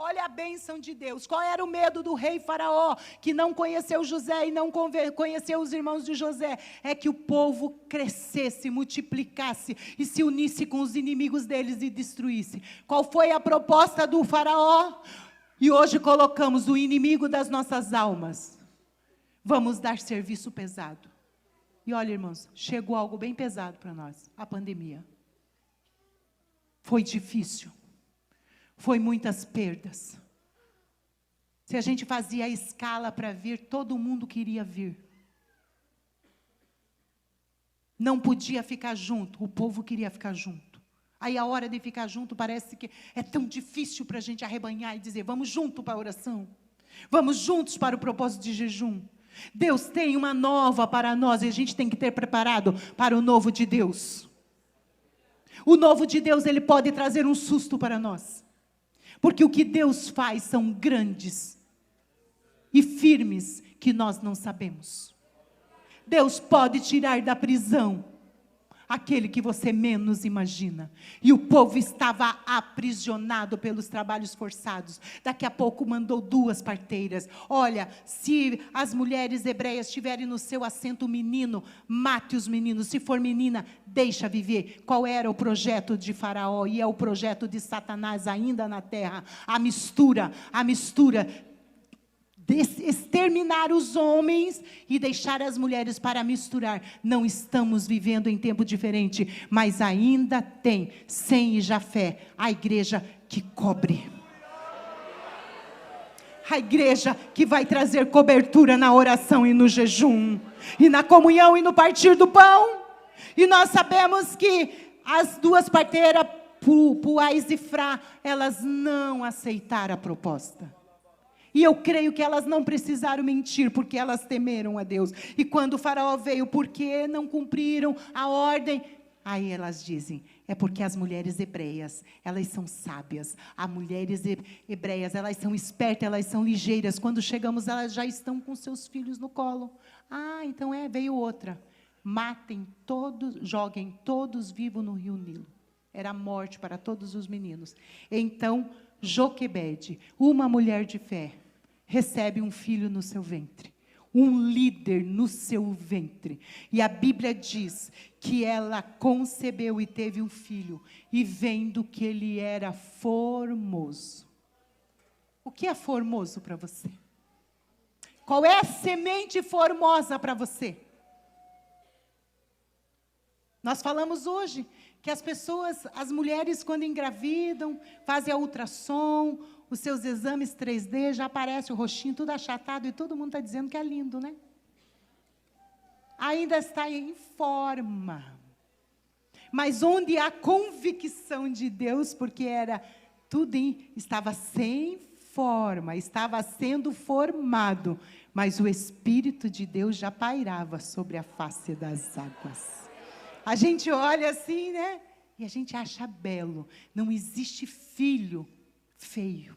Olha a bênção de Deus. Qual era o medo do rei Faraó, que não conheceu José e não conheceu os irmãos de José? É que o povo crescesse, multiplicasse e se unisse com os inimigos deles e destruísse. Qual foi a proposta do Faraó? E hoje colocamos o inimigo das nossas almas. Vamos dar serviço pesado. E olha, irmãos, chegou algo bem pesado para nós, a pandemia. Foi difícil. Foi muitas perdas. Se a gente fazia a escala para vir, todo mundo queria vir. Não podia ficar junto, o povo queria ficar junto. Aí a hora de ficar junto parece que é tão difícil para a gente arrebanhar e dizer: vamos junto para a oração. Vamos juntos para o propósito de jejum. Deus tem uma nova para nós e a gente tem que ter preparado para o novo de Deus. O novo de Deus, ele pode trazer um susto para nós. Porque o que Deus faz são grandes e firmes que nós não sabemos. Deus pode tirar da prisão aquele que você menos imagina. E o povo estava aprisionado pelos trabalhos forçados. Daqui a pouco mandou 2 parteiras. Olha, se as mulheres hebreias tiverem no seu assento menino, mate os meninos. Se for menina, deixa viver. Qual era o projeto de Faraó? E é o projeto de Satanás ainda na terra. A mistura. Exterminar os homens e deixar as mulheres para misturar. Não estamos vivendo em tempo diferente, mas ainda tem Sem e Jafé, a igreja que cobre. A igreja que vai trazer cobertura na oração e no jejum, e na comunhão e no partir do pão. E nós sabemos que as 2 parteiras, Puás e Frá, elas não aceitaram a proposta. E eu creio que elas não precisaram mentir, porque elas temeram a Deus. E quando o Faraó veio, por que não cumpriram a ordem? Aí elas dizem: é porque as mulheres hebreias, elas são sábias. As mulheres hebreias, elas são espertas, elas são ligeiras. Quando chegamos, elas já estão com seus filhos no colo. Ah, então veio outra. Matem todos, joguem todos vivos no rio Nilo. Era morte para todos os meninos. Então, Joquebede, uma mulher de fé, recebe um filho no seu ventre, um líder no seu ventre. E a Bíblia diz que ela concebeu e teve um filho, e vendo que ele era formoso. O que é formoso para você? Qual é a semente formosa para você? Nós falamos hoje que as pessoas, as mulheres, quando engravidam, fazem a ultrassom, os seus exames 3D, já aparece o rostinho tudo achatado e todo mundo está dizendo que é lindo, né? Ainda está em forma. Mas onde há convicção de Deus, porque era tudo estava sem forma, estava sendo formado, mas o Espírito de Deus já pairava sobre a face das águas. A gente olha assim, né? E a gente acha belo. Não existe filho feio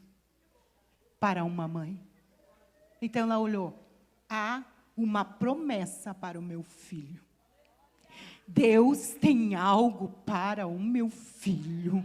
para uma mãe. Então ela olhou. Há uma promessa para o meu filho. Deus tem algo para o meu filho.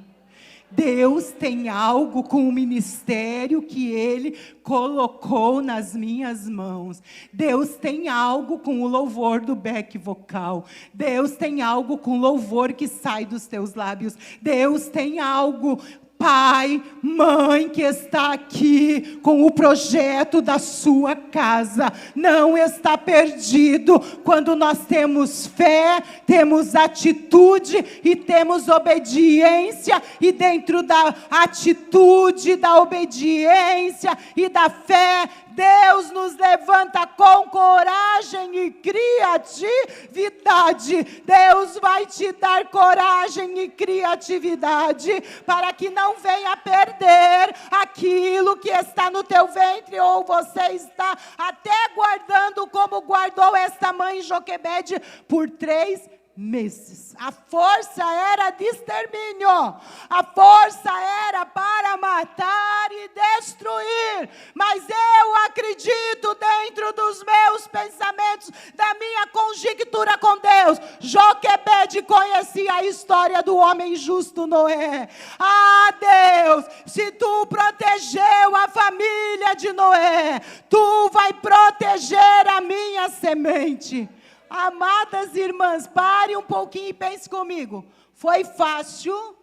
Deus tem algo com o ministério que Ele colocou nas minhas mãos. Deus tem algo com o louvor do back vocal. Deus tem algo com o louvor que sai dos teus lábios. Deus tem algo, pai, mãe que está aqui com o projeto da sua casa, não está perdido quando nós temos fé, temos atitude e temos obediência, e dentro da atitude, da obediência e da fé, Deus nos levanta com coragem e criatividade. Deus vai te dar coragem e criatividade para que não venha perder aquilo que está no teu ventre, ou você está até guardando como guardou esta mãe Joquebede por 3 meses. A força era de extermínio, a força era para matar e destruir, mas eu acredito dentro dos meus pensamentos, da minha conjectura com Deus, Joquebede conhecia a história do homem justo Noé. Ah, Deus, se tu protegeu a família de Noé, tu vai proteger a minha semente. Amadas irmãs, pare um pouquinho e pense comigo. Foi fácil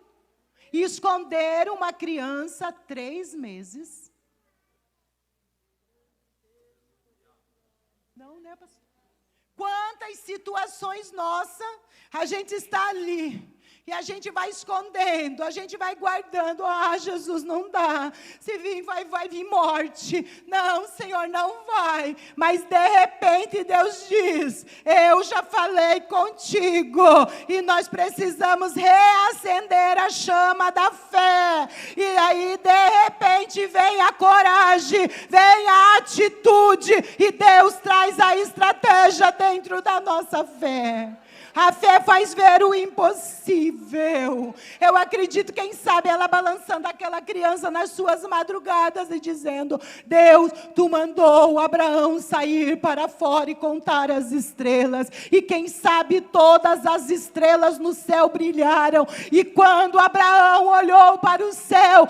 esconder uma criança 3 meses? Não, né, pastor? Quantas situações nossas a gente está ali e a gente vai escondendo, a gente vai guardando. Ah, Jesus, não dá. Se vir, vai vir morte. Não, Senhor, não vai. Mas de repente Deus diz: eu já falei contigo. E nós precisamos reacender a chama da fé. E aí, de repente, vem a coragem, vem a atitude. E Deus traz a estratégia dentro da nossa fé. A fé faz ver o impossível. Eu acredito, quem sabe, ela balançando aquela criança nas suas madrugadas e dizendo: Deus, tu mandou Abraão sair para fora e contar as estrelas. E quem sabe todas as estrelas no céu brilharam. E quando Abraão olhou para o céu,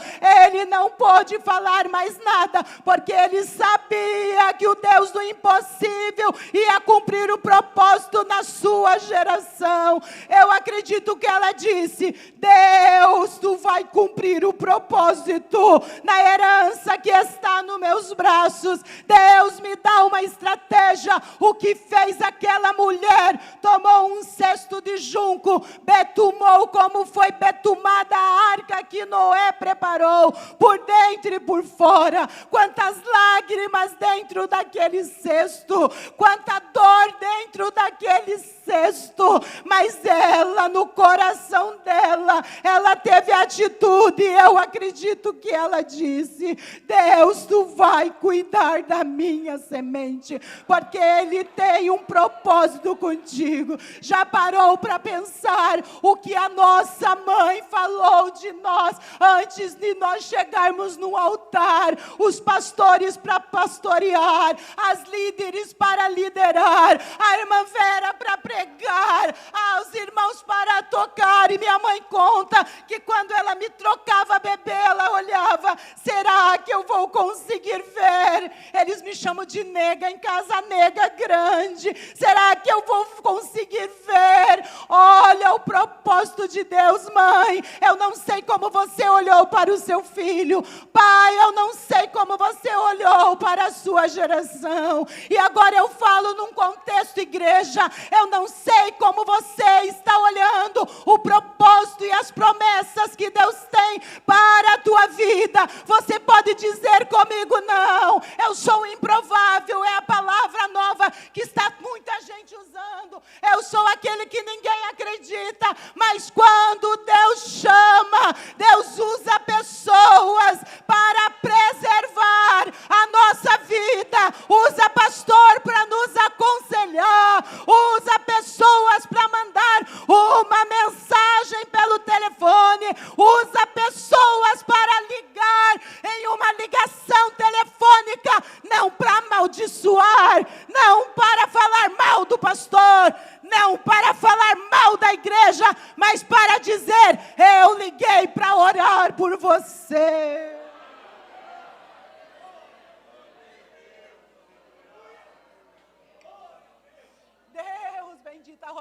ele não pôde falar mais nada, porque ele sabia que o Deus do impossível ia cumprir o propósito na sua geração. Eu acredito que ela disse: Deus, tu vai cumprir o propósito na herança que está nos meus braços. Deus, me dá uma estratégia. O que fez aquela mulher? Tomou um cesto de junco, betumou como foi betumada a arca que Noé preparou, por dentro e por fora. Quantas lágrimas dentro daquele cesto, quanta dor dentro daquele cesto, mas ela, no coração dela, ela teve atitude. Eu acredito que ela disse: Deus, tu vai cuidar da minha semente, porque Ele tem um propósito contigo. Já parou para pensar o que a nossa mãe falou de nós antes de nós chegarmos no altar? Os pastores para pastorear, as líderes para liderar, a irmã Vera para pregar, aos irmãos para tocar. E minha mãe conta que quando ela me trocava bebê, ela olhava: será que eu vou conseguir ver? Eles me chamam de nega em casa, nega grande. Será que eu vou conseguir ver? Olha o propósito de Deus. Mãe, eu não sei como você olhou para o seu filho. Pai, eu não sei como você olhou para a sua geração. E agora eu falo num contexto igreja. Eu não sei como você está olhando o propósito e as promessas que Deus tem para a tua vida. Você pode dizer comigo: não, eu sou improvável. É a palavra nova que está muita gente usando. Eu sou aquele que ninguém acredita. Mas quando Deus chama, Deus usa pessoas para preservar a nossa vida. Usa pastor para nos aconselhar. Usa pessoas para mandar o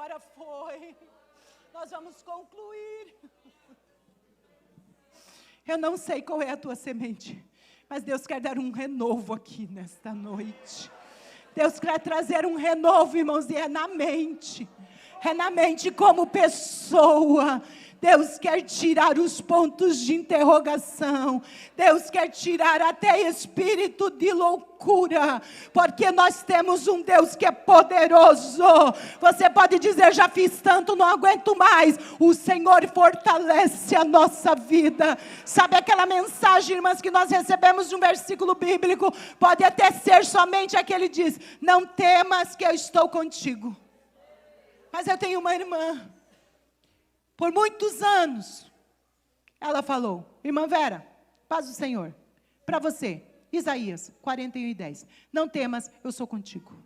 agora foi. Nós vamos concluir. Eu não sei qual é a tua semente, mas Deus quer dar um renovo aqui nesta noite. Deus quer trazer um renovo, irmãos, e é na mente como pessoa. Deus quer tirar os pontos de interrogação. Deus quer tirar até espírito de loucura, porque nós temos um Deus que é poderoso. Você pode dizer, já fiz tanto, não aguento mais. O Senhor fortalece a nossa vida. Sabe aquela mensagem, irmãs, que nós recebemos de um versículo bíblico? Pode até ser somente aquele que diz, não temas que eu estou contigo. Mas eu tenho uma irmã, por muitos anos, ela falou, irmã Vera, paz do Senhor, para você, Isaías 41:10, não temas, eu sou contigo.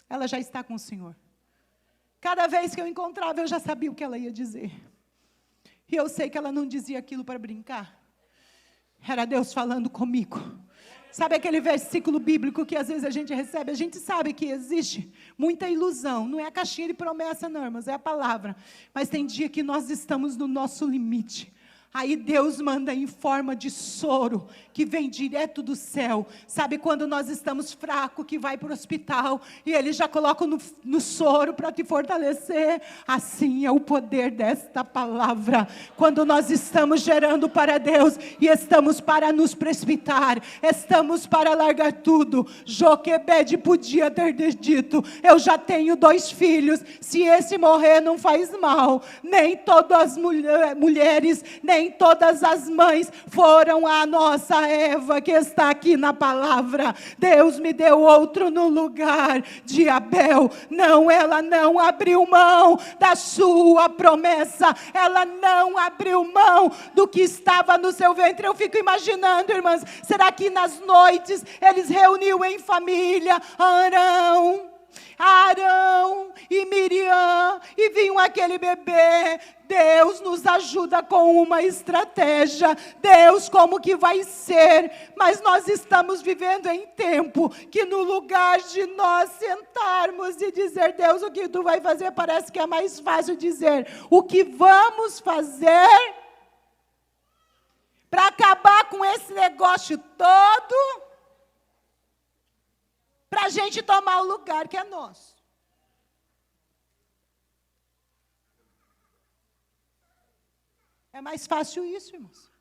Ela já está com o Senhor. Cada vez que eu encontrava, eu já sabia o que ela ia dizer. E eu sei que ela não dizia aquilo para brincar. Era Deus falando comigo. Sabe aquele versículo bíblico que às vezes a gente recebe? A gente sabe que existe muita ilusão. Não é a caixinha de promessa, não, irmãos, é a palavra. Mas tem dia que nós estamos no nosso limite. Aí Deus manda em forma de soro, que vem direto do céu. Sabe quando nós estamos fracos, que vai para o hospital, e Ele já coloca no soro para te fortalecer? Assim é o poder desta palavra. Quando nós estamos gerando para Deus, e estamos para nos precipitar, estamos para largar tudo. Joquebede podia ter dito, eu já tenho 2 filhos, se esse morrer não faz mal. Nem todas as mulheres, nem todas as mães foram a nossa Eva que está aqui na palavra. Deus me deu outro no lugar de Abel. Não, ela não abriu mão da sua promessa. Ela não abriu mão do que estava no seu ventre. Eu fico imaginando, irmãs, será que nas noites eles reuniam em família Arão e Miriam, e vinham aquele bebê? Deus nos ajuda com uma estratégia. Deus, como que vai ser? Mas nós estamos vivendo em tempo que no lugar de nós sentarmos e dizer, Deus, o que tu vai fazer? Parece que é mais fácil dizer, o que vamos fazer para acabar com esse negócio todo, para a gente tomar o lugar que é nosso. É mais fácil isso, irmãos.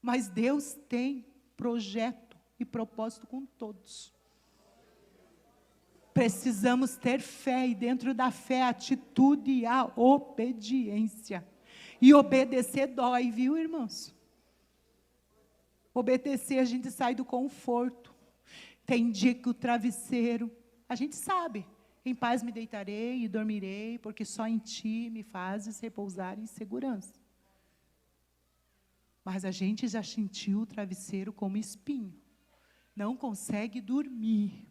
Mas Deus tem projeto e propósito com todos. Precisamos ter fé, e dentro da fé, a atitude e a obediência. E obedecer dói, viu, irmãos? Obedecer, a gente sai do conforto. Tem dia que o travesseiro, a gente sabe, em paz me deitarei e dormirei, porque só em ti me fazes repousar em segurança. Mas a gente já sentiu o travesseiro como espinho. Não consegue dormir.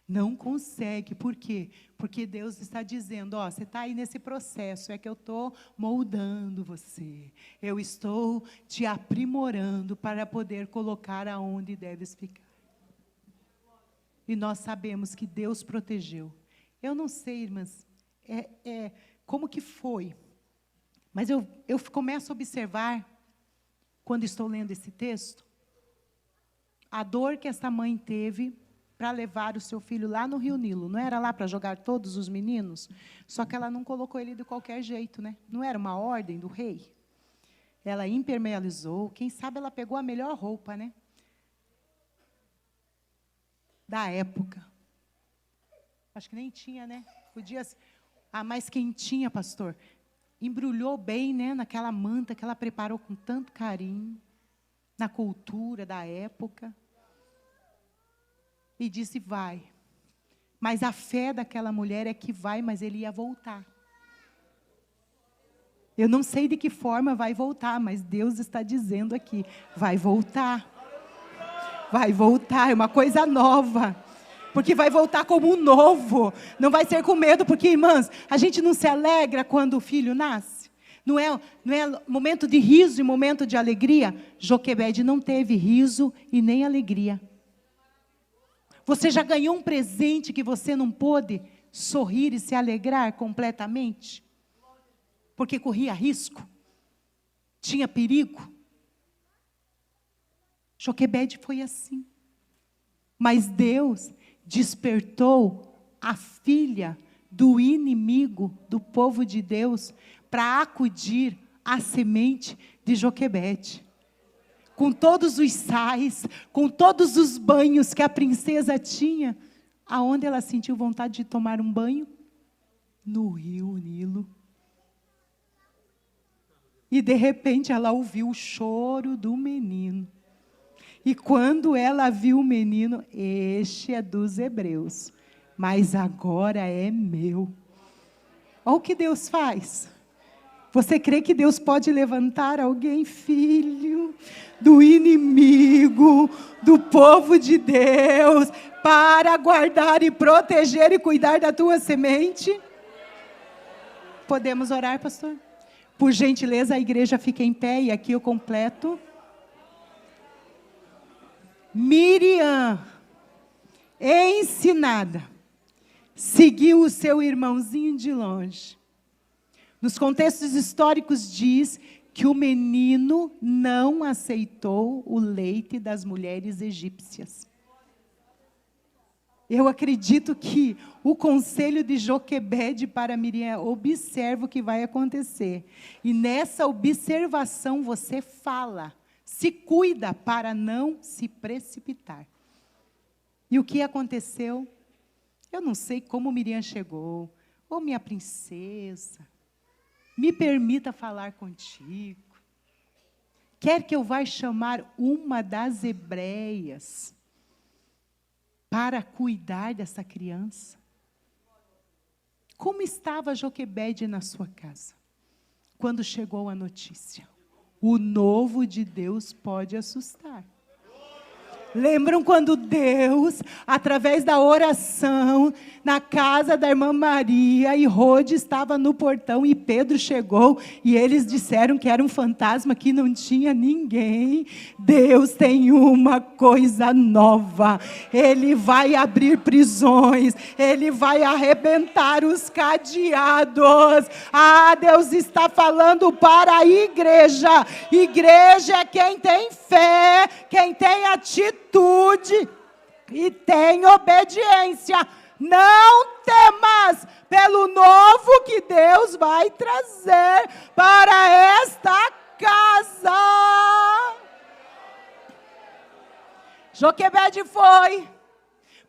Não consegue. Por quê? Porque Deus está dizendo, ó, você está aí nesse processo, é que eu estou moldando você. Eu estou te aprimorando para poder colocar aonde deves ficar. E nós sabemos que Deus protegeu. Eu não sei, irmãs, como que foi. Mas eu começo a observar, quando estou lendo esse texto, a dor que essa mãe teve para levar o seu filho lá no Rio Nilo. Não era lá para jogar todos os meninos? Só que ela não colocou ele de qualquer jeito, né? Não era uma ordem do rei. Ela impermeabilizou, quem sabe ela pegou a melhor roupa, né? Da época. Acho que nem tinha, né? Podia, a mais quentinha, pastor. Embrulhou bem, né? Naquela manta que ela preparou com tanto carinho, na cultura da época. E disse, vai. Mas a fé daquela mulher é que vai, mas ele ia voltar. Eu não sei de que forma vai voltar, mas Deus está dizendo aqui, vai voltar. Vai voltar, é uma coisa nova. Porque vai voltar como um novo. Não vai ser com medo, porque, irmãs, a gente não se alegra quando o filho nasce. Não é momento de riso e momento de alegria. Joquebede não teve riso e nem alegria. Você já ganhou um presente que você não pôde sorrir e se alegrar completamente? Porque corria risco, tinha perigo. Joquebede foi assim. Mas Deus despertou a filha do inimigo do povo de Deus para acudir à semente de Joquebede. Com todos os sais, com todos os banhos que a princesa tinha, aonde ela sentiu vontade de tomar um banho? No rio Nilo. E de repente ela ouviu o choro do menino. E quando ela viu o menino, este é dos hebreus, mas agora é meu. Olha o que Deus faz. Você crê que Deus pode levantar alguém, filho do inimigo, do povo de Deus, para guardar e proteger e cuidar da tua semente? Podemos orar, pastor? Por gentileza, a igreja fica em pé e aqui eu completo. Miriam, ensinada, seguiu o seu irmãozinho de longe. Nos contextos históricos diz que o menino não aceitou o leite das mulheres egípcias. Eu acredito que o conselho de Joquebede para Miriam, observa o que vai acontecer. E nessa observação você fala, se cuida para não se precipitar. E o que aconteceu? Eu não sei como Miriam chegou. Ô minha princesa, me permita falar contigo. Quer que eu vá chamar uma das hebreias para cuidar dessa criança? Como estava Joquebede na sua casa, quando chegou a notícia? O novo de Deus pode assustar. Lembram quando Deus, através da oração, na casa da irmã Maria, e Rode estava no portão, e Pedro chegou, e eles disseram que era um fantasma, que não tinha ninguém. Deus tem uma coisa nova, Ele vai abrir prisões, Ele vai arrebentar os cadeados. Deus está falando para a igreja. Igreja é quem tem fé, quem tem atitude, e tem obediência. Não temas pelo novo que Deus vai trazer para esta casa. Joquebede foi.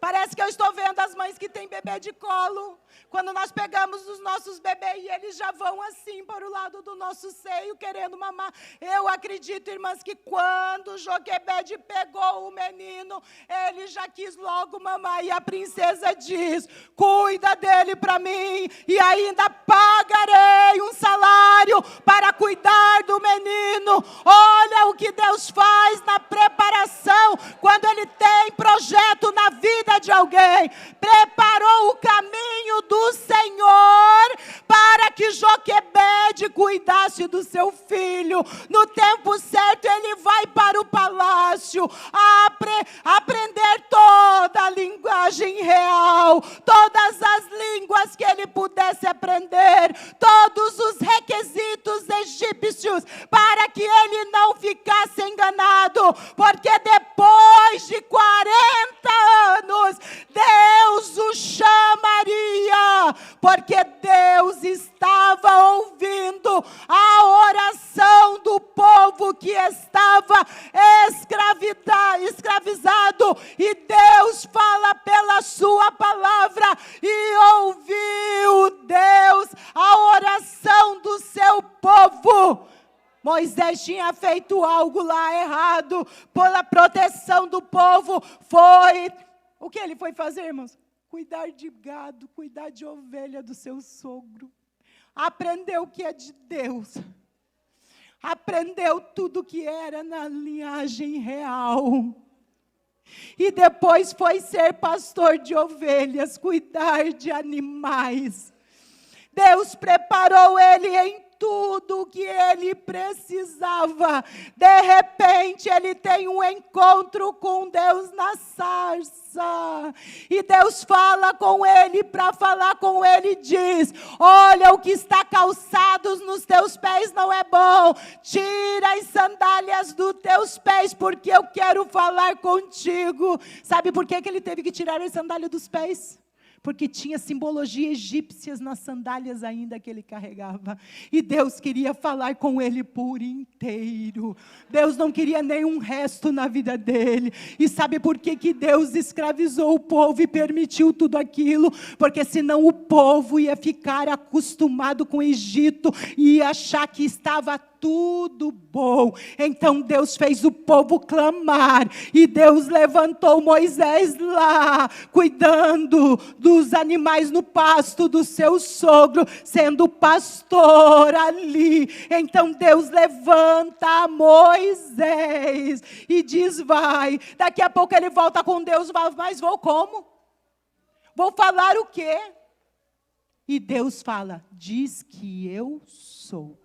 Parece que eu estou vendo as mães que têm bebê de colo. Quando nós pegamos os nossos bebês e eles já vão assim para o lado do nosso seio, querendo mamar. Eu acredito, irmãs, que quando Joquebede pegou o menino, ele já quis logo mamar. E a princesa diz, cuida dele para mim, e ainda pagarei um salário para cuidar do menino. Olha o que Deus faz na preparação, quando Ele tem projeto na vida de alguém. Preparou o caminho do Senhor para que Joquebede cuidasse do seu filho. No tempo certo ele vai para o palácio aprender toda a linguagem real, todas as línguas que ele pudesse aprender, todos os requisitos egípcios, para que ele não ficasse enganado, porque depois de 40 anos Deus o chamaria, porque Deus estava ouvindo a oração do povo que estava escravizado, e Deus fala pela sua palavra, e ouviu Deus a oração do seu povo. Moisés tinha feito algo lá errado, pela proteção do povo, o que ele foi fazer, irmãos? Cuidar de gado, cuidar de ovelha do seu sogro. Aprendeu o que é de Deus. Aprendeu tudo que era na linhagem real. E depois foi ser pastor de ovelhas, cuidar de animais. Deus preparou ele em tudo o que ele precisava. De repente, ele tem um encontro com Deus na sarça. E Deus fala com ele, para falar com ele, diz: olha, o que está calçado nos teus pés não é bom. Tira as sandálias dos teus pés, porque eu quero falar contigo. Sabe por que ele teve que tirar as sandálias dos pés? Porque tinha simbologia egípcias nas sandálias ainda que ele carregava. E Deus queria falar com ele por inteiro. Deus não queria nenhum resto na vida dele. E sabe por que Deus escravizou o povo e permitiu tudo aquilo? Porque senão o povo ia ficar acostumado com o Egito e ia achar que estava tudo bom. Então Deus fez o povo clamar, e Deus levantou Moisés lá, cuidando dos animais no pasto do seu sogro, sendo pastor ali. Então Deus levanta Moisés e diz: vai. Daqui a pouco ele volta com Deus: mas vou como? Vou falar o quê? E Deus fala: diz que eu sou.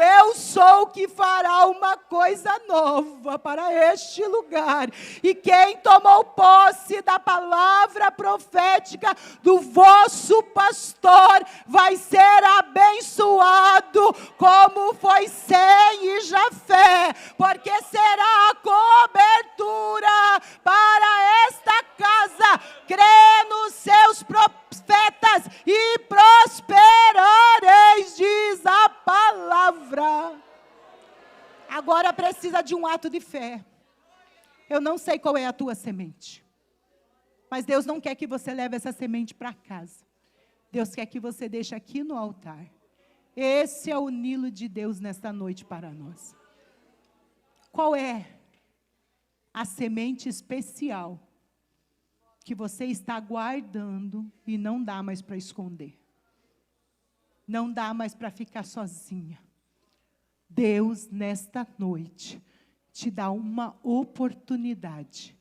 Eu sou que fará uma coisa nova para este lugar. E quem tomou posse da palavra profética do vosso pastor vai ser abençoado, como foi Sem e Jafé, porque será a cobertura para esta casa. Crê nos seus profetas e prosperareis, diz a palavra. Agora precisa de um ato de fé. Eu não sei qual é a tua semente, mas Deus não quer que você leve essa semente para casa. Deus quer que você deixe aqui no altar. Esse é o Nilo de Deus nesta noite para nós. Qual é a semente especial que você está guardando e não dá mais para esconder? Não dá mais para ficar sozinha. Deus, nesta noite, te dá uma oportunidade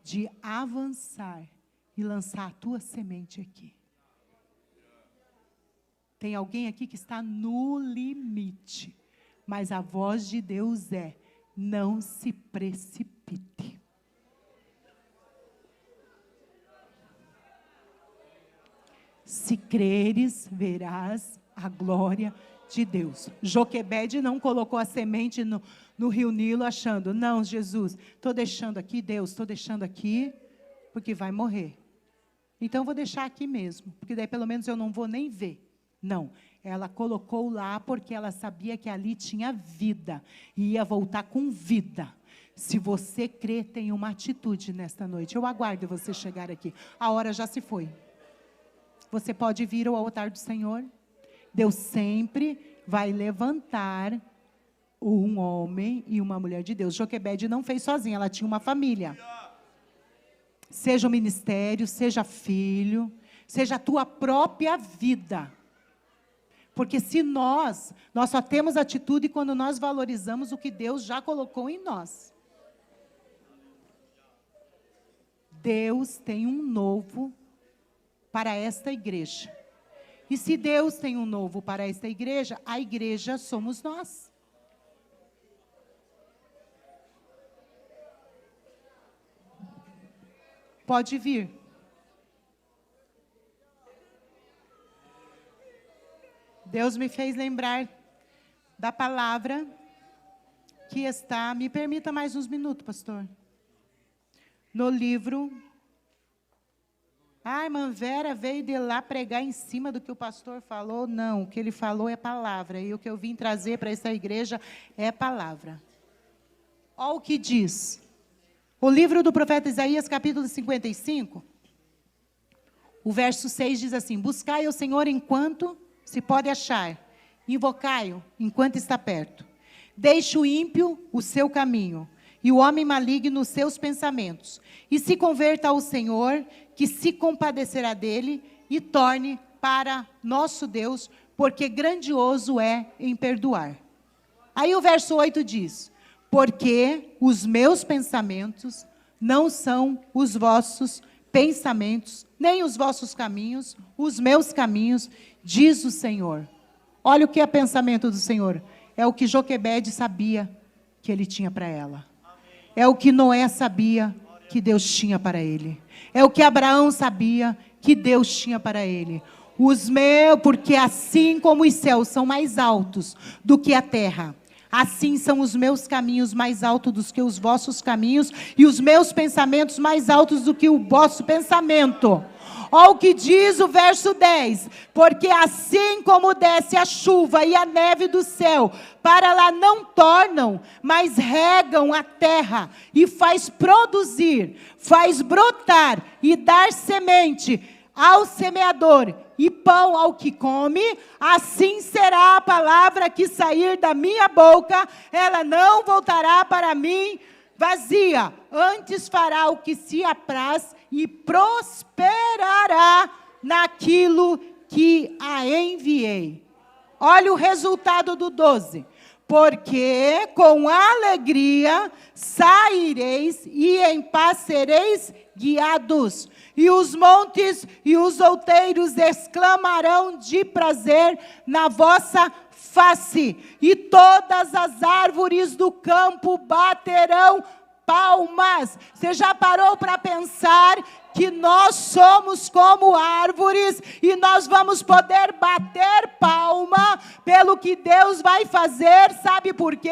de avançar e lançar a tua semente aqui. Tem alguém aqui que está no limite, mas a voz de Deus é: não se precipite. Se creres, verás a glória de Deus. Joquebede não colocou a semente no rio Nilo achando: não, Jesus, estou deixando aqui, Deus, estou deixando aqui, porque vai morrer. Então vou deixar aqui mesmo, porque daí pelo menos eu não vou nem ver. Não, ela colocou lá porque ela sabia que ali tinha vida, e ia voltar com vida. Se você crê, tem uma atitude nesta noite. Eu aguardo você chegar aqui. A hora já se foi. Você pode vir ao altar do Senhor. Deus sempre vai levantar um homem e uma mulher de Deus. Joquebede não fez sozinha, ela tinha uma família. Seja o ministério, seja filho, seja a tua própria vida. Porque se nós só temos atitude quando nós valorizamos o que Deus já colocou em nós. Deus tem um novo para esta igreja. E se Deus tem um novo para esta igreja, a igreja somos nós. Pode vir. Deus me fez lembrar da palavra que está... Me permita mais uns minutos, pastor. No livro... A irmã Vera veio de lá pregar em cima do que o pastor falou. Não, o que ele falou é palavra. E o que eu vim trazer para essa igreja é palavra. Olha o que diz. O livro do profeta Isaías, capítulo 55, o verso 6 diz assim: buscai o Senhor enquanto se pode achar, invocai-o enquanto está perto. Deixe o ímpio o seu caminho, e o homem maligno os seus pensamentos, e se converta ao Senhor, que se compadecerá dele, e torne para nosso Deus, porque grandioso é em perdoar. Aí o verso 8 diz: porque os meus pensamentos não são os vossos pensamentos, nem os vossos caminhos, os meus caminhos, diz o Senhor. Olha o que é pensamento do Senhor. É o que Joquebede sabia que ele tinha para ela. É o que Noé sabia que Deus tinha para ele. É o que Abraão sabia que Deus tinha para ele. Porque assim como os céus são mais altos do que a terra, assim são os meus caminhos mais altos do que os vossos caminhos, e os meus pensamentos mais altos do que o vosso pensamento. Olha o que diz o verso 10. Porque assim como desce a chuva e a neve do céu, para lá não tornam, mas regam a terra, e faz produzir, faz brotar e dar semente ao semeador, e pão ao que come, assim será a palavra que sair da minha boca, ela não voltará para mim vazia, antes fará o que se apraz e prosperará naquilo que a enviei. Olha o resultado do 12. Porque com alegria saireis e em paz sereis guiados, e os montes e os outeiros exclamarão de prazer na vossa face, e todas as árvores do campo baterão palmas. Você já parou para pensar que nós somos como árvores e nós vamos poder bater palma pelo que Deus vai fazer? Sabe por quê?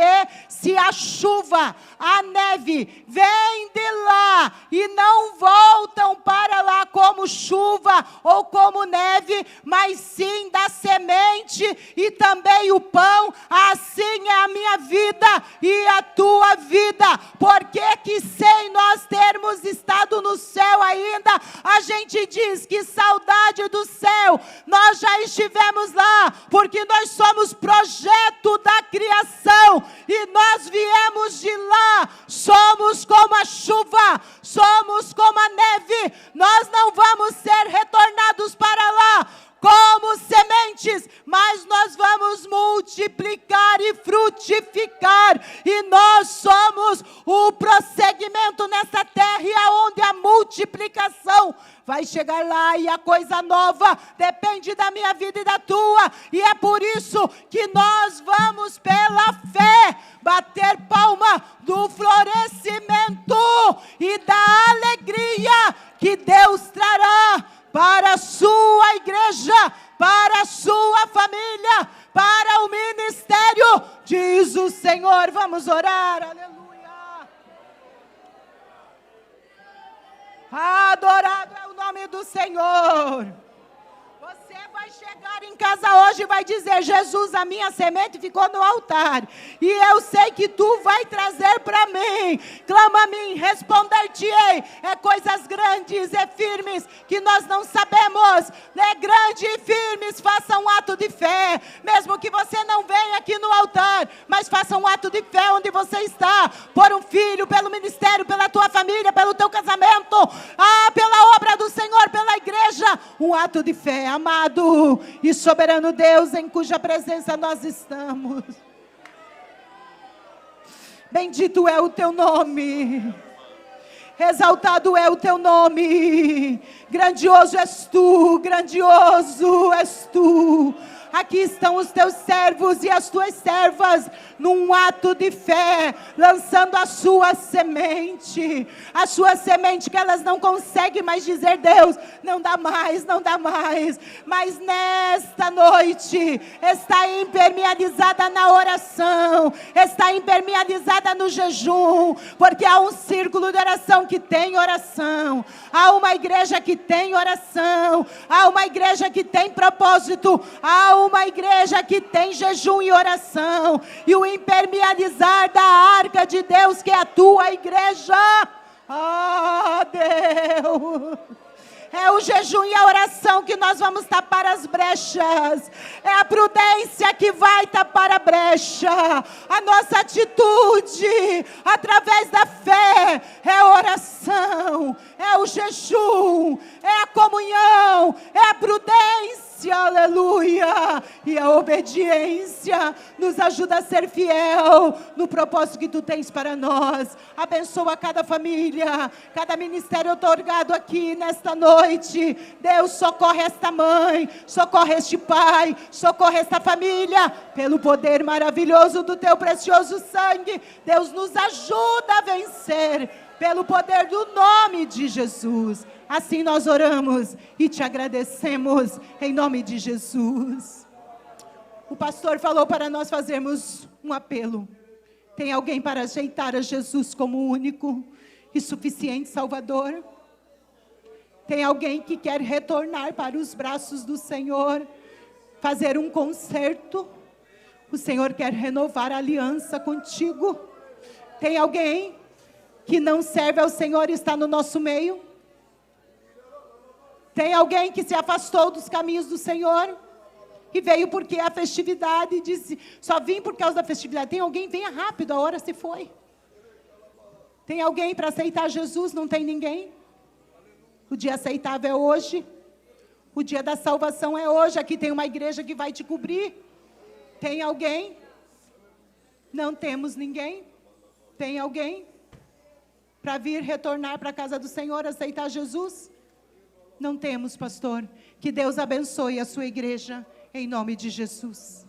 Se a chuva, a neve vem de lá e não voltam para lá como chuva ou como neve, mas sim da semente e também o pão, assim é a minha vida e a tua vida. Porque que sem nós termos estado no céu ainda, a gente diz que saudade do céu, nós já estivemos lá, porque nós somos projeto da criação, e nós viemos de lá, somos como a chuva, somos como a neve, nós não vamos ser retornados para lá como sementes, mas nós vamos multiplicar e frutificar, e nós somos o prosseguimento nessa terra, e aonde a multiplicação vai chegar lá, e a coisa nova depende da minha vida e da tua, e é por isso que nós vamos pela fé bater palma do florescimento e da alegria que Deus trará para a sua igreja, para a sua família, para o ministério, diz o Senhor. Vamos orar, aleluia. Adorado é o nome do Senhor. Você vai chegar em casa hoje e vai dizer: Jesus, a minha semente ficou no altar, e eu sei que tu vai trazer para mim. Clama a mim, responder-te-ei. É coisas grandes e firmes que nós não sabemos. É grande e firmes, faça um ato de fé. Mesmo que você não venha aqui no altar, mas faça um ato de fé onde você está. Por um filho, pelo ministério, pela tua família, pelo teu casamento. Pela obra do Senhor, pela igreja. Um ato de fé, amado e soberano Deus, em cuja presença nós estamos. Bendito é o teu nome, exaltado é o teu nome, grandioso és tu, grandioso és tu. Aqui estão os teus servos e as tuas servas, num ato de fé, lançando a sua semente que elas não conseguem mais dizer: Deus, não dá mais, não dá mais. Mas nesta noite, está impermeabilizada na oração, está impermeabilizada no jejum, porque há um círculo de oração que tem oração, há uma igreja que tem oração, há uma igreja que tem propósito, há uma igreja que tem jejum e oração, e o impermeabilizar da arca de Deus, que é a tua igreja. Deus, é o jejum e a oração que nós vamos tapar as brechas, é a prudência que vai tapar a brecha, a nossa atitude, através da fé, é a oração, é o jejum, é a comunhão, é a prudência. aleluia. E a obediência nos ajuda a ser fiel no propósito que tu tens para nós. Abençoa cada família, cada ministério otorgado aqui nesta noite. Deus, socorre esta mãe, socorre este pai, socorre esta família, pelo poder maravilhoso do teu precioso sangue. Deus, nos ajuda a vencer, pelo poder do nome de Jesus. Assim nós oramos e te agradecemos, em nome de Jesus. O pastor falou para nós fazermos um apelo. Tem alguém para aceitar a Jesus como único e suficiente Salvador? Tem alguém que quer retornar para os braços do Senhor, fazer um concerto? O Senhor quer renovar a aliança contigo. Tem alguém que não serve ao Senhor e está no nosso meio? Tem alguém que se afastou dos caminhos do Senhor e veio porque a festividade, disse, só vim por causa da festividade. Tem alguém, venha rápido, a hora se foi. Tem alguém para aceitar Jesus? Não tem ninguém? O dia aceitável é hoje. O dia da salvação é hoje. Aqui tem uma igreja que vai te cobrir. Tem alguém? Não temos ninguém? Tem alguém para vir retornar para a casa do Senhor, aceitar Jesus? Não temos, pastor. Que Deus abençoe a sua igreja, em nome de Jesus.